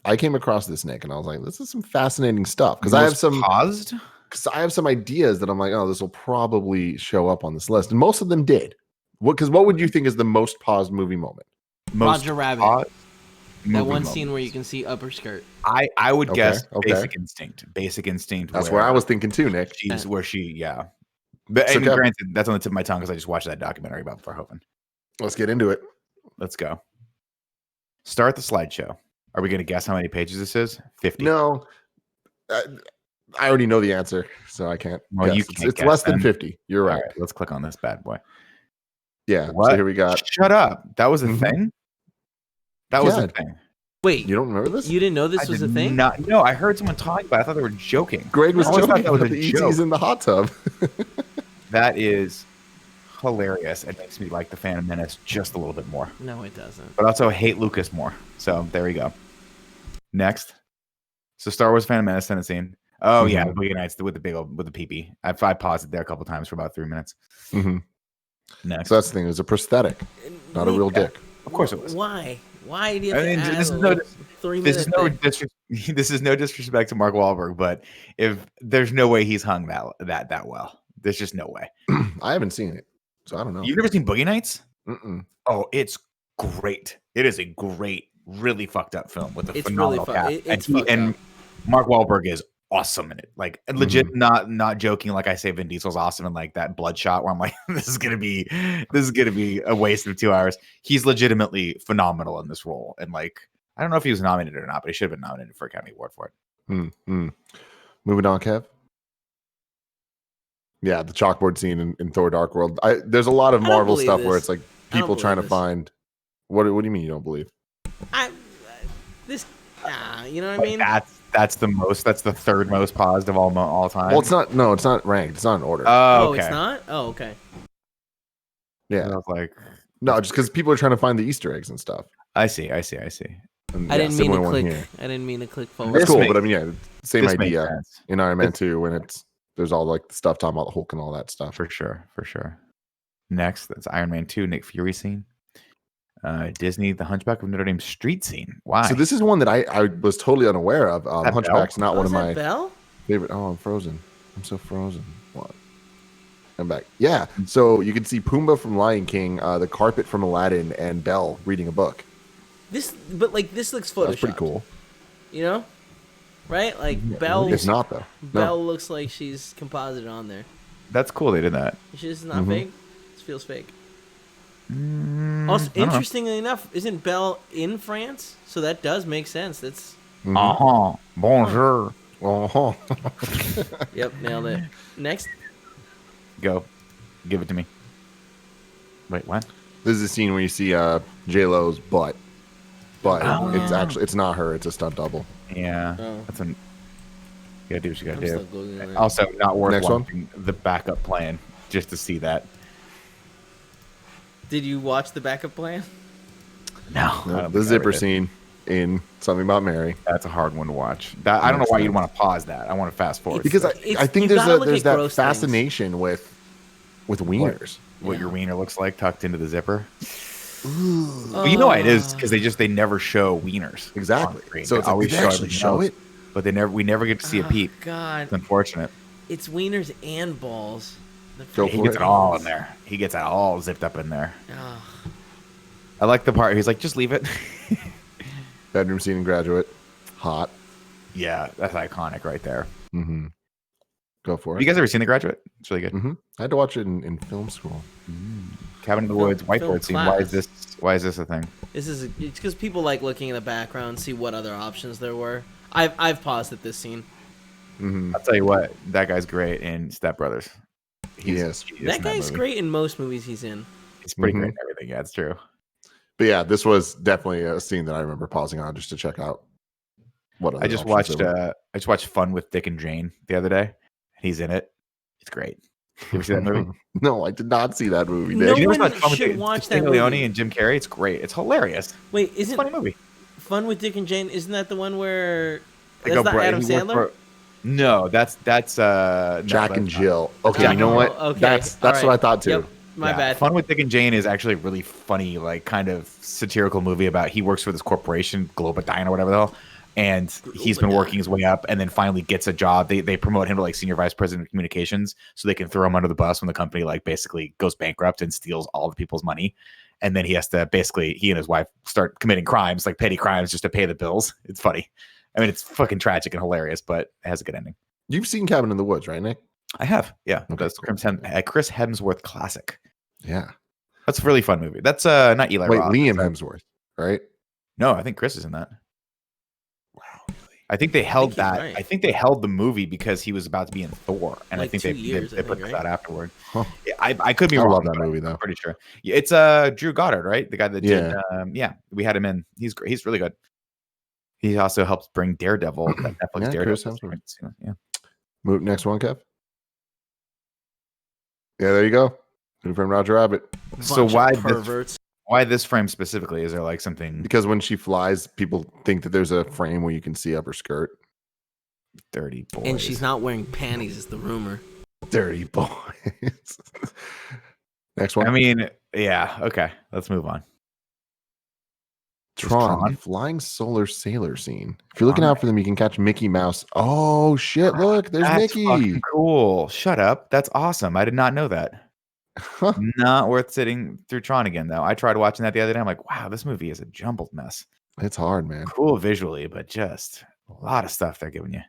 I came across this, Nick, and I was like, this is some fascinating stuff. Because I have some paused? Because I have some ideas that I'm like, oh, this will probably show up on this list. And most of them did. Because what would you think is the most paused movie moment? Roger Rabbit. That one scene where you can see upper skirt. I would guess Basic Instinct. Basic Instinct. That's where I was thinking too, Nick. She's where she, yeah. But so granted, that's on the tip of my tongue because I just watched that documentary about Verhoeven. Let's get into it. Let's go. Start the slideshow. Are we going to guess how many pages this is? 50. No. I already know the answer, so I can't. Well, guess. you can't it's less than 50. You're right. All right. Let's click on this bad boy. Yeah. What? So here we got. Shut up. That was a thing? That was a thing. Wait, you don't remember this? You didn't know this was a thing? No, I heard someone talking about it. I thought they were joking. Greg was joking that was about the ETs in the hot tub. That is hilarious. It makes me like the Phantom Menace just a little bit more. No, it doesn't. But also hate Lucas more. So there we go. Next. So Star Wars Phantom Menace scene. Oh yeah, the Boogie Nights with the big old with the peepee. I paused it there a couple times for about 3 minutes. Next. So that's the thing. It was a prosthetic, not a real dick. Of course it was. Why? Why do you have to add this is no disrespect to Mark Wahlberg, but if there's no way he's hung that well. There's just no way. I haven't seen it, so I don't know. You've never seen Boogie Nights? Mm-mm. Oh, it's great. It is a great, really fucked up film with a phenomenal cast. And Mark Wahlberg is awesome in it. Like legit, not joking. Like I say, Vin Diesel's awesome in like that Bloodshot, where I'm like, this is gonna be a waste of 2 hours. He's legitimately phenomenal in this role, and like I don't know if he was nominated or not, but he should have been nominated for Academy Award for it. Moving on, Kev. Yeah, the chalkboard scene in Thor: Dark World. There's a lot of Marvel stuff where it's like people trying to find. What do you mean you don't believe? You know what I mean? That's the most. That's the third most paused of all time. Well, it's not. No, it's not ranked. It's not in order. Oh, okay. It's not. Oh, okay. Yeah, I was like, no, just because people are trying to find the Easter eggs and stuff. I see. And, I didn't mean to click. I didn't mean to click forward. That's cool, but I mean, yeah, same idea in Iron Man 2 when there's all like the stuff talking about the Hulk and all that stuff. For sure. Next, that's Iron Man 2, Nick Fury scene. Disney, The Hunchback of Notre Dame street scene. Why? So this is one that I was totally unaware of. Hunchback's not one of my favorite. Oh, I'm frozen. I'm so frozen. What? I'm back. Yeah. So you can see Pumbaa from Lion King, the carpet from Aladdin, and Belle reading a book. This looks photoshopped. That's pretty cool. You know, right? Like Belle. It's not though. Belle looks like she's composited on there. That's cool. They did that. She's not fake. This feels fake. Also, interestingly enough, isn't Belle in France? So that does make sense. That's bonjour. Yep, nailed it. Next, go, give it to me. Wait, what? This is a scene where you see J-Lo's butt, but it's not her. It's a stunt double. Yeah, that's you gotta do what you gotta do. Also, not worth watching the backup plan just to see that. Did you watch the backup plan? No. The zipper scene in Something About Mary. That's a hard one to watch. I don't know why you'd want to pause that. I want to fast forward. Because I think there's that fascination with wieners. What your wiener looks like tucked into the zipper. Well, you know why it is, because they never show wieners. Exactly. So it's always show it, but we never get to see a peep. God, it's unfortunate. It's wieners and balls. Go He for gets it. it all in there. He gets it all zipped up in there. Ugh. I like the part he's like, just leave it. Bedroom scene in Graduate. Hot. Yeah, that's iconic right there. Mm-hmm. Go for Have it. you guys ever seen The Graduate? It's really good. Mm-hmm. I had to watch it in film school. Cabin in the Film- Woods, film whiteboard scene. class. Why is this a thing? It's because people like looking in the background, see what other options there were. I've paused at this scene. Mm-hmm. I'll tell you what, that guy's great in Step Brothers. Yes. That guy's great in most movies he's in. He's pretty great in everything. Yeah, it's true. But yeah, this was definitely a scene that I remember pausing on just to check out what other I just options watched there were. I just watched Fun with Dick and Jane the other day. He's in it. It's great. You ever see that movie? No, I did not see that movie. No Nick. You ever one watch Fun with should Dick- watch Dick that Leone movie. and Jim Carrey? It's great. It's hilarious. Wait, It's a isn't funny movie. Fun with Dick and Jane? Isn't that the one where They that's go not bra- Adam he worked Sandler? for- No, that's no, Jack that's and not. Jill. Okay, Jack you know and what? Jill, okay, That's all what right. I thought too. Yep, my bad. Fun with Dick and Jane is actually a really funny, like kind of satirical movie about he works for this corporation, Globodyne or whatever the hell, and he's been working his way up, and then finally gets a job. They promote him to like senior vice president of communications, so they can throw him under the bus when the company like basically goes bankrupt and steals all the people's money, and then he has to basically he and his wife start committing crimes, like petty crimes, just to pay the bills. It's funny. I mean, it's fucking tragic and hilarious, but it has a good ending. You've seen Cabin in the Woods, right, Nick? I have, yeah. Okay, That's Chris Hemsworth classic. Yeah. That's a really fun movie. That's not Eli Wait, Roth. Liam That's- Hemsworth, right? No, I think Chris is in that. Wow. I think they held he's that. right. I think they held the movie because he was about to be in Thor, and Like I think 2 they years, they I put think, this right? out afterward. Huh. Yeah, I could be I wrong. love that but movie, though. I'm pretty sure. Yeah, it's Drew Goddard, right? The guy that did. Yeah, we had him in. He's great. He's really good. He also helped bring Daredevil. That Netflix Yeah, Daredevil. Chris Hemsworth. Yeah. Move next one, Kev. Yeah, there you go. Who Framed Roger Rabbit. So Bunch of why perverts? why this frame specifically? Is there like something Because when she flies, people think that there's a frame where you can see up her skirt. dirty boys? And she's not wearing panties, is the rumor. Dirty boys. Next one. I mean, yeah. Okay, let's move on. Tron, Tron? flying solar sailor scene. If you're looking out for them, you can catch Mickey Mouse. Oh shit! Look, there's That's Mickey. fucking cool. Shut up. That's awesome. I did not know that. Not worth sitting through Tron again, though. I tried watching that the other day. I'm like, wow, this movie is a jumbled mess. It's hard, man. Cool visually, but just a lot of stuff they're giving you.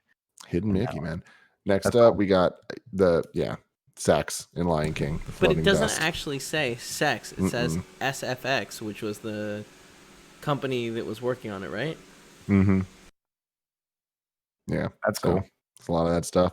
Hidden Mickey, man. Next That's up, cool. we got sex in Lion King. The But floating it doesn't dust. actually say sex. It says SFX, which was the company that was working on it, right? Mm-hmm. Yeah, That's so cool. it's a lot of that stuff.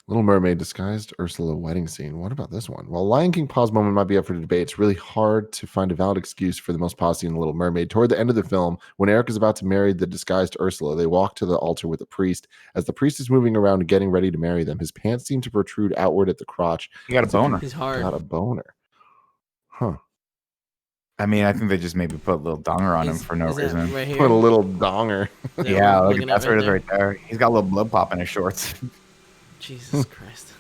Little Mermaid disguised Ursula wedding scene. What about this one? While Lion King pause moment might be up for debate, it's really hard to find a valid excuse for the most pause scene in Little Mermaid. Toward the end of the film, when Eric is about to marry the disguised Ursula, they walk to the altar with the priest. As the priest is moving around and getting ready to marry them, his pants seem to protrude outward at the crotch. You got a It's like boner. He's hard. Got a boner. Huh. I mean, I think they just maybe put a little donger on him Is- for no is that reason. right here? Put a little donger. Is that Yeah, what I'm look, looking that's at where it is there? right there. He's got a little blood pop in his shorts. Jesus Christ.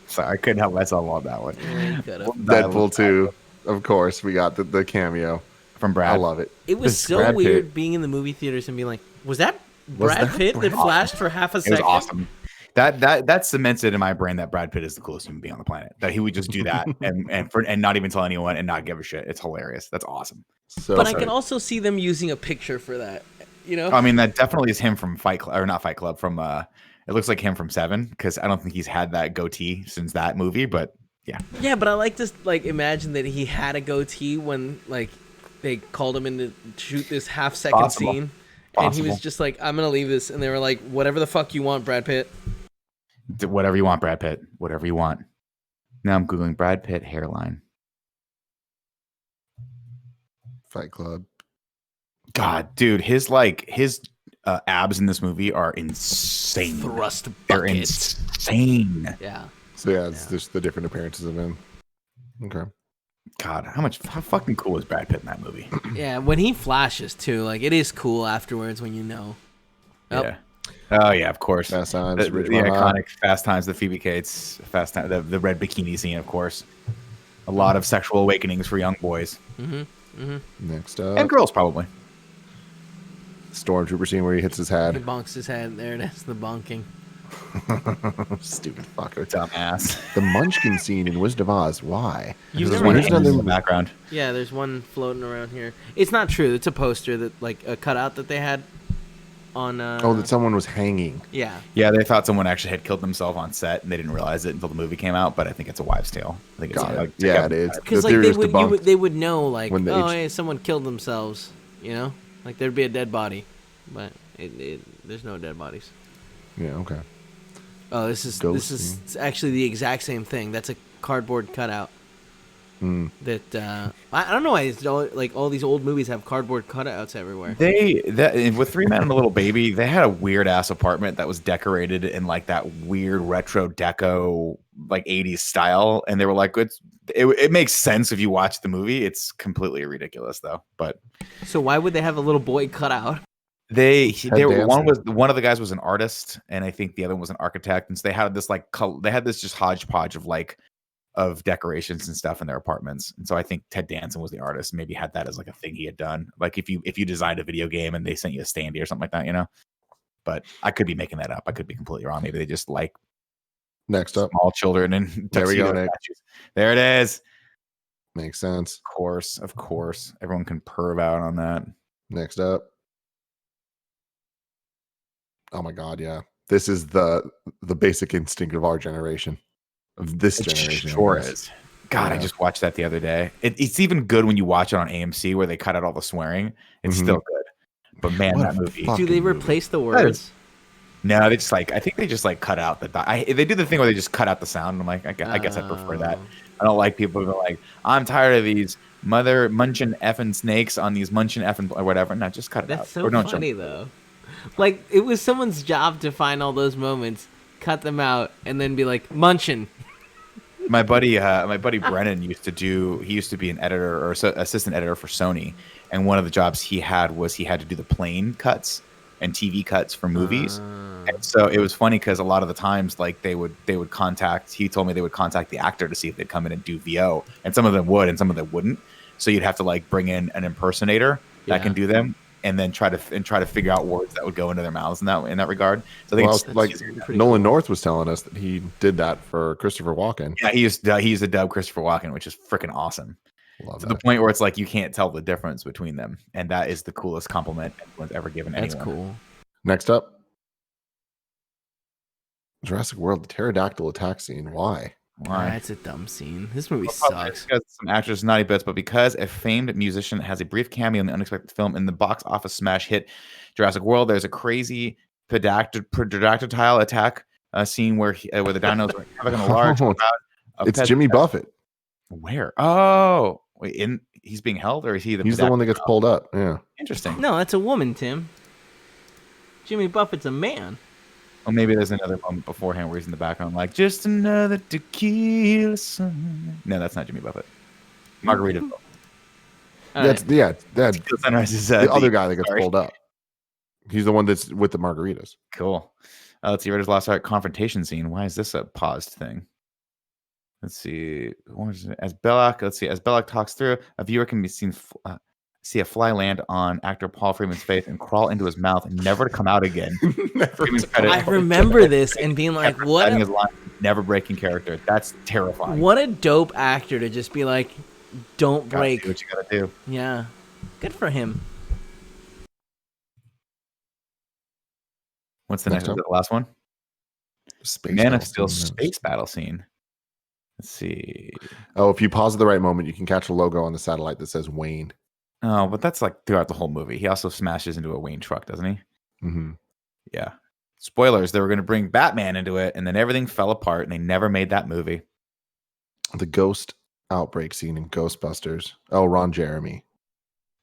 Sorry, I couldn't help myself on that one. Yeah, you could've. Deadpool 2. Of course, we got the cameo. From Brad. I love it. It was This is so Brad weird Pitt. being in the movie theaters and being like, was that Was Brad that Pitt Brad? that flashed for half a It was second? awesome. That cements it in my brain that Brad Pitt is the coolest human being on the planet. That he would just do that and not even tell anyone and not give a shit. It's hilarious. That's awesome. So But I can also see them using a picture for that. You know? I mean, that definitely is him from Fight Club, or not Fight Club. From it looks like him from Seven, because I don't think he's had that goatee since that movie. But yeah, Yeah, but I like to imagine that he had a goatee when they called him in to shoot this half-second Possible. scene, and he was Possible. just like, "I'm gonna leave this," and they were like, "Whatever the fuck you want, Brad Pitt." Whatever you want, Brad Pitt. Whatever you want. Now I'm googling Brad Pitt hairline. Fight Club. God, dude, his abs in this movie are insane. Thrust They're buckets. insane. Yeah. So yeah, it's just the different appearances of him. Okay. God, how fucking cool is Brad Pitt in that movie? Yeah, when he flashes too, it is cool afterwards when you know. Oh, Yeah. Oh yeah, of course. Fast Times, The Ridgemont High. iconic Fast Times, the Phoebe Cates, the red bikini scene, of course. A lot of sexual awakenings for young boys Next and up, girls, probably. Stormtrooper scene where he hits his He head. bonks his head. There it is, the bonking. Stupid fucker. Dumbass. The Munchkin scene in Wizard of Oz. Why? You've There's never one seen in this? the background. Yeah, there's one floating around here. It's not true. It's a poster that, like, a cutout that they had on. that someone was hanging. Yeah. Yeah, they thought someone actually had killed themselves on set, and they didn't realize it until the movie came out. But I think it's a wives' tale. I think it's Yeah, it is. Because The like theory is debunked. they would know, like, When they- hey, someone killed themselves. You know, like there'd be a dead body, but there's no dead bodies. Yeah. Okay. Oh, this is actually the exact same thing. That's a cardboard cutout. That I don't know why it's all these old movies have cardboard cutouts everywhere. With Three Men and a Little Baby, they had a weird ass apartment that was decorated in like that weird retro deco like 80s style, and they were like, it makes sense if you watch the movie. It's completely ridiculous though. But so why would they have a little boy cut out? One of the guys was an artist, and I think the other one was an architect, and so they had this just hodgepodge of decorations and stuff in their apartments. And so I think Ted Danson was the artist, maybe had that as like a thing he had done. Like if you designed a video game and they sent you a standee or something like that, you know. But I could be making that up. I could be completely wrong. Maybe they just like next up small children and there we go, Nick. There it is. Makes sense. Of course. Everyone can perv out on that. Next up. Oh my God, yeah. This is the basic instinct of our generation. Of this generation. Sure is. God, I just watched that the other day. It's even good when you watch it on AMC where they cut out all the swearing. It's still good. But man, that movie. Do they replace the words? No, they just I think they just cut out they do the thing where they just cut out the sound. And I'm like, I guess I prefer that. I don't like people who are like, I'm tired of these mother munching effing snakes on these munching effing or whatever. No, just cut it out. That's so funny though. Like it was someone's job to find all those moments, cut them out, and then be like munchin'. My buddy Brennan used to be an editor or assistant editor for Sony, and one of the jobs he had was he had to do the plane cuts and TV cuts for movies. And so it was funny because a lot of the times, like they would contact. He told me they would contact the actor to see if they'd come in and do VO, and some of them would, and some of them wouldn't. So you'd have to like bring in an impersonator that can do them, and then try to figure out words that would go into their mouths in that regard. So I think Nolan North was telling us that he did that for Christopher Walken. Yeah, he used to dub Christopher Walken, which is freaking awesome. To the point where it's like you can't tell the difference between them, and that is the coolest compliment anyone's ever given anyone. That's cool. Next up, Jurassic World: The Pterodactyl Attack Scene. Why? That's a dumb scene. This movie sucks. Because some actors naughty bits, but because a famed musician has a brief cameo in the unexpected film in the box office smash hit Jurassic World, there's a crazy pterodactyl attack scene where the dinos are having a large crowd. It's Jimmy Buffett. Where? Oh, wait, he's being held, or is he He's the one that gets pulled up. Yeah. Interesting. No, that's a woman, Tim. Jimmy Buffett's a man. Well, maybe there's another moment beforehand where he's in the background, like just another tequila sun. No, that's not Jimmy Buffett. Margaritaville. That's Sunrise is the other guy that gets pulled up. He's the one that's with the margaritas. Cool. Let's see. Raiders Lost Ark confrontation scene. Why is this a paused thing? Let's see. As Belloc talks through, a viewer can be seen. See a fly land on actor Paul Freeman's face and crawl into his mouth and never to come out again. I remember this and being like, what? His line, never breaking character. That's terrifying. What a dope actor to just be like, don't break. Do what you gotta do. Yeah. Good for him. What's the next one? The last one? Man of Steel space battle scene. Let's see. Oh, if you pause at the right moment, you can catch a logo on the satellite that says Wayne. Oh, but that's like throughout the whole movie. He also smashes into a Wayne truck, doesn't he? Mm-hmm. Yeah. Spoilers, they were going to bring Batman into it, and then everything fell apart, and they never made that movie. The ghost outbreak scene in Ghostbusters. Oh, Ron Jeremy.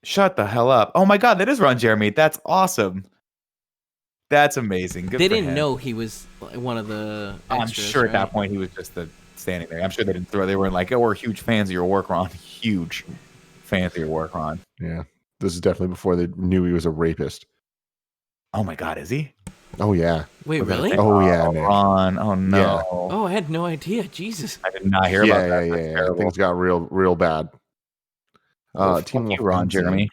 Shut the hell up. Oh my God, that is Ron Jeremy. That's awesome. That's amazing. Good they for didn't him. know he was one of the extras, I'm sure at that point he was just standing there. I'm sure they didn't they weren't like, oh, we're huge fans of your work, Ron. Huge fans of your work, Ron. Yeah. This is definitely before they knew he was a rapist. Oh my God, is he? Oh yeah. Wait, really? Oh yeah, Nick. Ron. Oh no. Yeah. Oh, I had no idea. Jesus. I did not hear about that. Yeah. Things got real bad. Team Ron Jeremy.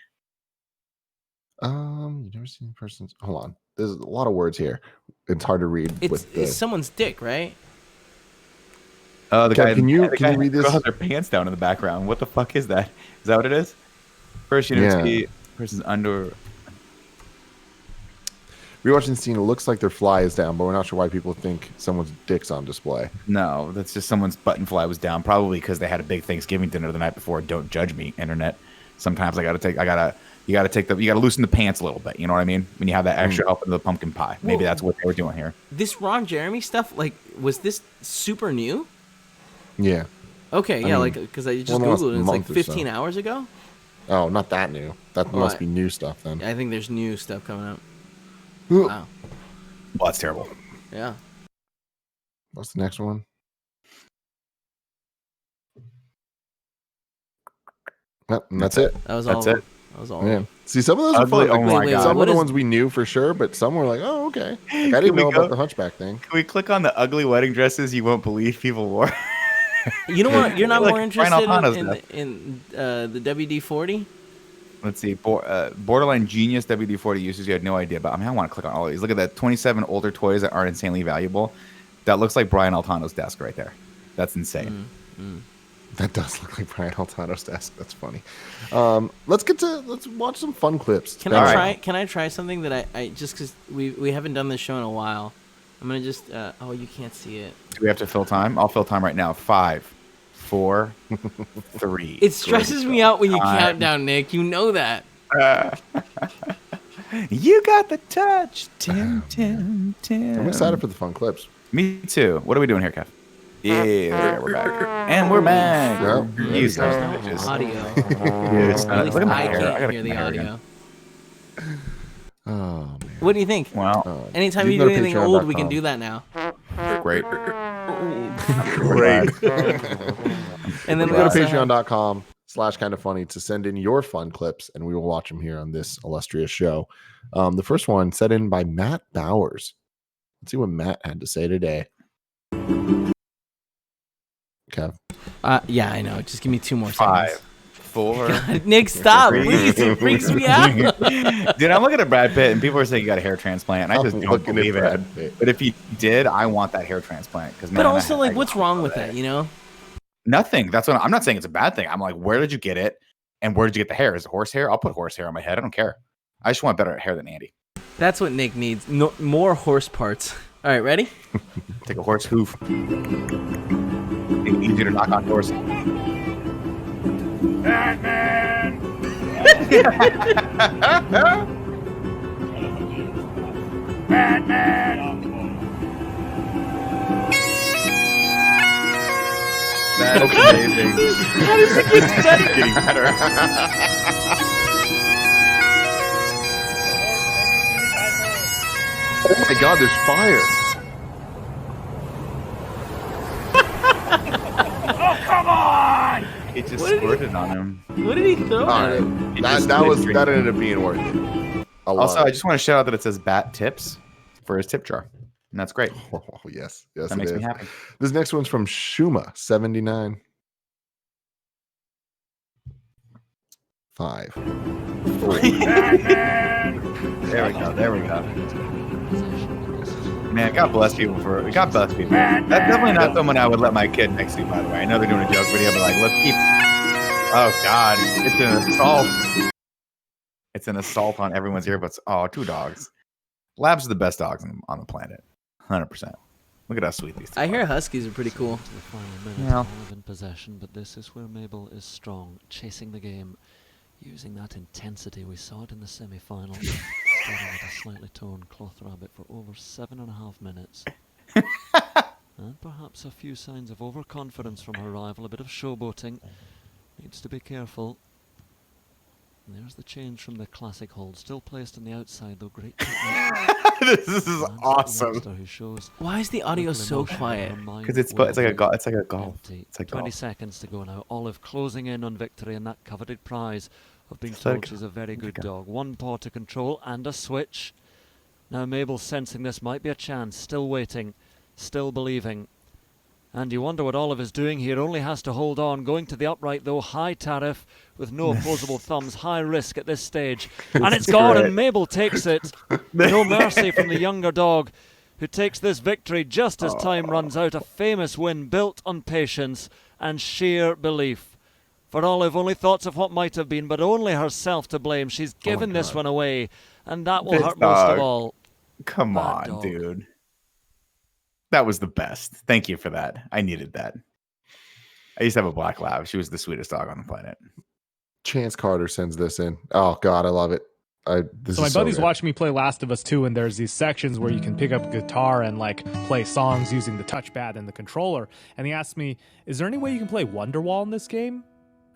You've never seen persons. Hold on. There's a lot of words here. It's hard to read. It's someone's dick, right? Oh, the guy. Can you Read read this? their pants down in the background. What the fuck is that? Is that what it is? First, you don't see person's under. Rewatching the scene, it looks like their fly is down, but we're not sure why people think someone's dick's on display. No, that's just someone's button fly was down, probably because they had a big Thanksgiving dinner the night before. Don't judge me, internet. Sometimes you gotta loosen the pants a little bit. You know what I mean? When you have that extra help into the pumpkin pie. Maybe that's what they were doing here. This Ron Jeremy stuff, like, was this super new? Yeah. Okay, yeah, because I just Googled it. It's like 15 hours ago. Oh, not that new. That must be new stuff then. I think there's new stuff coming out. Wow. Well, that's terrible. Yeah. What's the next one? Yep, and that's it. That was all. That's it. That was all. Yeah. See, some of those are fun. Oh my God. Some of the ones we knew for sure, but some were like, oh, okay. Like, I didn't know about the Hunchback thing. Can we click on the ugly wedding dresses you won't believe people wore? You know what? You're not Like more Brian interested in the WD-40? Let's see. Borderline genius WD-40 uses you had no idea about. I mean, I want to click on all of these. Look at that. 27 older toys that aren't insanely valuable. That looks like Brian Altano's desk right there. That's insane. That does look like Brian Altano's desk. That's funny. Let's watch some fun clips. Can I try something that I just because we haven't done this show in a while. I'm gonna just oh, you can't see it. Do we have to fill time? I'll fill time right now. 5, 4, 3. It stresses me out when you count down, Nick. You know that. You got the touch, Tim. I'm excited for the fun clips. Me too. What are we doing here, Kev? Yeah, we're back. And we're back. Well, You son of bitches. Audio. At least I can't hear the audio. Oh, man. What do you think? Wow. Anytime you do anything old, we can do that now. Great. Great. And then we go to also patreon.com/kindoffunny to send in your fun clips, and we will watch them here on this illustrious show. The first one set in by Matt Bowers. Let's see what Matt had to say today. Kev. Yeah, I know. Just give me 2 more 5, seconds. 4. God, Nick, stop, please. It freaks me out. Dude, I'm looking at Brad Pitt, and people are saying you got a hair transplant, and I just don't believe it. But if he did, I want that hair transplant. But also, like, what's wrong with that, you know? Nothing. That's what I'm not saying it's a bad thing. I'm like, where did you get it? And where did you get the hair? Is it horse hair? I'll put horse hair on my head. I don't care. I just want better hair than Andy. That's what Nick needs. No, more horse parts. All right, ready? Take a horse hoof. It's easier to knock on doors. Batman! Batman! That's amazing. How does it get better? Getting better. Oh my God, there's fire. Oh, come on! It just squirted on him. What did he throw at him? That ended up being worth it. Also, I just want to shout out that it says Bat Tips for his tip jar. And that's great. Oh, yes. That makes me happy. This next one's from Shuma79. 5. 4. There we go. Man, God bless people. That's definitely not someone I would let my kid next to, by the way. I know they're doing a joke video, but like, let's keep. Oh God, it's an assault. It's an assault on everyone's earbuds. Oh, 2 dogs. Labs are the best dogs on the planet. 100%. Look at how sweet these 2 I hear Huskies are pretty cool. To the final minute, Olive in possession, but this is where Mabel is strong, chasing the game, using that intensity. We saw it in the semi-final, starting with a slightly torn cloth rabbit for over 7.5 minutes. And perhaps a few signs of overconfidence from her rival, a bit of showboating. Needs to be careful. And there's the change from the classic hold, still placed on the outside though. Great technique. This is awesome. Why is the audio so quiet? Because it's like a golf. It's like 20 golf. seconds to go now. Olive closing in on victory and that coveted prize of being told she's a very good dog. 1 paw to control and a switch. Now Mabel sensing this might be a chance, still waiting, still believing. And you wonder what Olive is doing here. Only has to hold on. Going to the upright though. High tariff with no opposable thumbs. High risk at this stage. And it's gone and Mabel takes it. No mercy from the younger dog, who takes this victory just as time runs out, a famous win built on patience and sheer belief. For Olive, only thoughts of what might have been, but only herself to blame. She's given this one away, and that will hurt most of all. Come on, dude. That was the best. Thank you for that. I needed that. I used to have a black lab. She was the sweetest dog on the planet. Chance Carter sends this in. Oh, God, I love it. So my buddy's watching me play Last of Us 2, and there's these sections where you can pick up a guitar and like play songs using the touchpad and the controller. And he asked me, is there any way you can play Wonderwall in this game?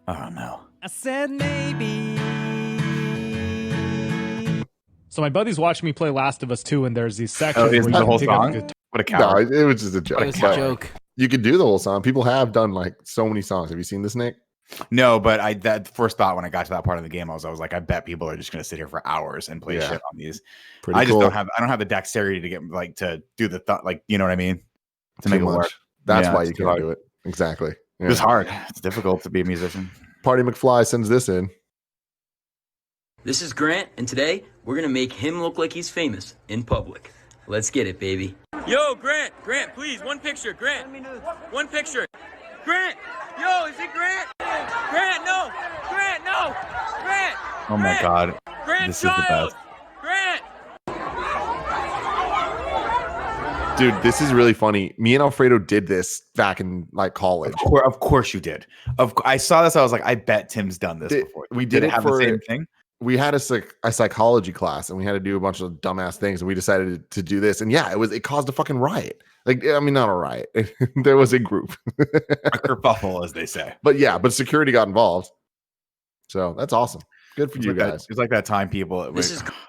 Oh, no. I said maybe. So my buddy's watching me play Last of Us 2, and there's these sections where you the can whole pick up song? guitar. What a coward. No, it was just a joke. It was a joke. You could do the whole song. People have done like so many songs. Have you seen this, Nick? No, but that first thought when I got to that part of the game, I was like, I bet people are just going to sit here for hours and play shit on these. Pretty I just cool. don't have the dexterity to get like to do the thought, like, you know what I mean? To make it work. That's Yeah, why it's you too can't hard. do it. Exactly. Yeah. It's hard. It's difficult to be a musician. Party McFly sends this in. This is Grant, and today we're gonna make him look like he's famous in public. Let's get it, baby. Yo, Grant, please, one picture, Grant. One picture. Grant, yo, is it Grant? Grant, no, Grant. Oh my God. This is the best. Grant. Dude, this is really funny. Me and Alfredo did this back in like college. Of course you did. I saw this. I was like, I bet Tim's done this before. We did it it have for the same thing. We had a psychology class, and we had to do a bunch of dumbass things, and we decided to do this. And yeah, it caused a fucking riot. Like, I mean, not a riot. There was a group, a kerfuffle, as they say. But yeah, security got involved. So that's awesome. Good for you guys. It's like that time people. I'm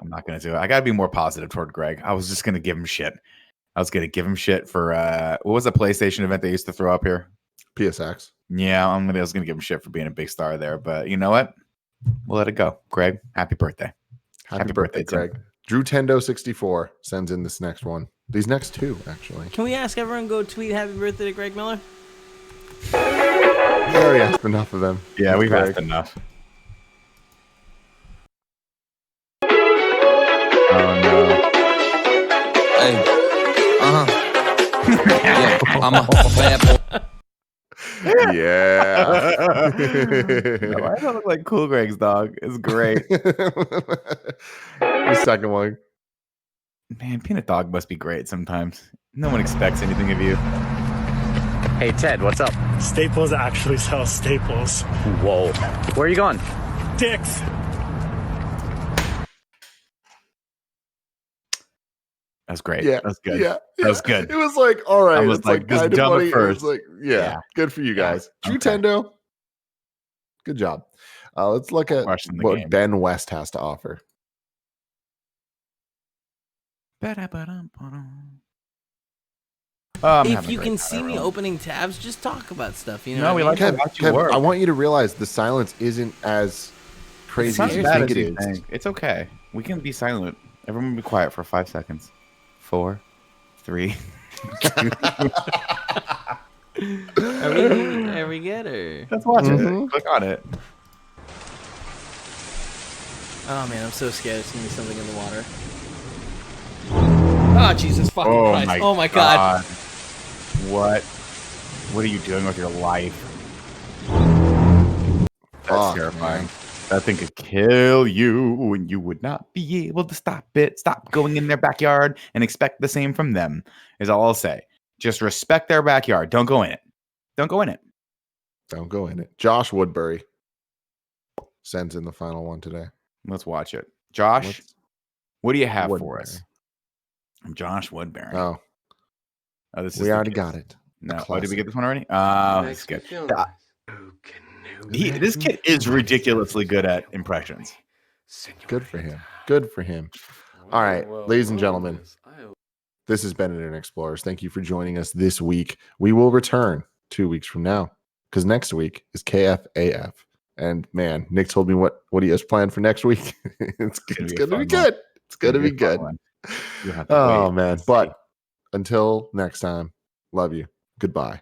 not going to do it. I got to be more positive toward Greg. I was just going to give him shit. I was going to give him shit for what was the PlayStation event they used to throw up here? PSX. Yeah, I was going to give him shit for being a big star there. But you know what? We'll let it go. Greg, happy birthday. Happy birthday, Greg. Drew Tendo 64 sends in this next one. These next two, actually. Can we ask everyone go tweet happy birthday to Greg Miller? Oh yeah, enough of them. Yeah, That's we've Greg. asked enough. Oh no. Hey. Yeah, I'm a bad boy. Yeah. Why does that look like Cool Greg's dog? It's great. The second one. Man, Peanut Dog must be great sometimes. No one expects anything of you. Hey, Ted, what's up? Staples actually sells staples. Whoa. Where are you going? Dick's. That's great. Yeah. That's good. Yeah. That was good. It was like, all right. I was it's like, just kind of dumb at funny. It first. was like, yeah, good for you guys. Drew Tendo. Good job. Let's look at what game. Ben West has to offer. If you can see me opening tabs, just talk about stuff. You know, No, we like to watch you work. I want you to realize the silence isn't as crazy as you think it is. It's okay. We can be silent. Everyone be quiet for 5 seconds. 4, 3. There we get her. Let's watch it. Click on it. Oh man, I'm so scared. It's gonna be something in the water. Oh Jesus fucking Christ! Oh my God! What are you doing with your life? That's terrifying. That thing could kill you, and you would not be able to stop it. Stop going in their backyard and expect the same from them. Is all I'll say. Just respect their backyard. Don't go in it. Don't go in it. Don't go in it. Josh Woodbury sends in the final one today. Let's watch it. Josh, what do you have for us? Josh Woodbury. Oh, this is we already got it. No, did we get this one already? That's good. This kid is ridiculously good at impressions. Good for him. Good for him. All right, ladies and gentlemen, this has been an Explorerz. Thank you for joining us this week. We will return 2 weeks from now because next week is KFAF. And man, Nick told me what he has planned for next week. It's going to be good. It's going to be good. Oh man, but until next time, love you. Goodbye.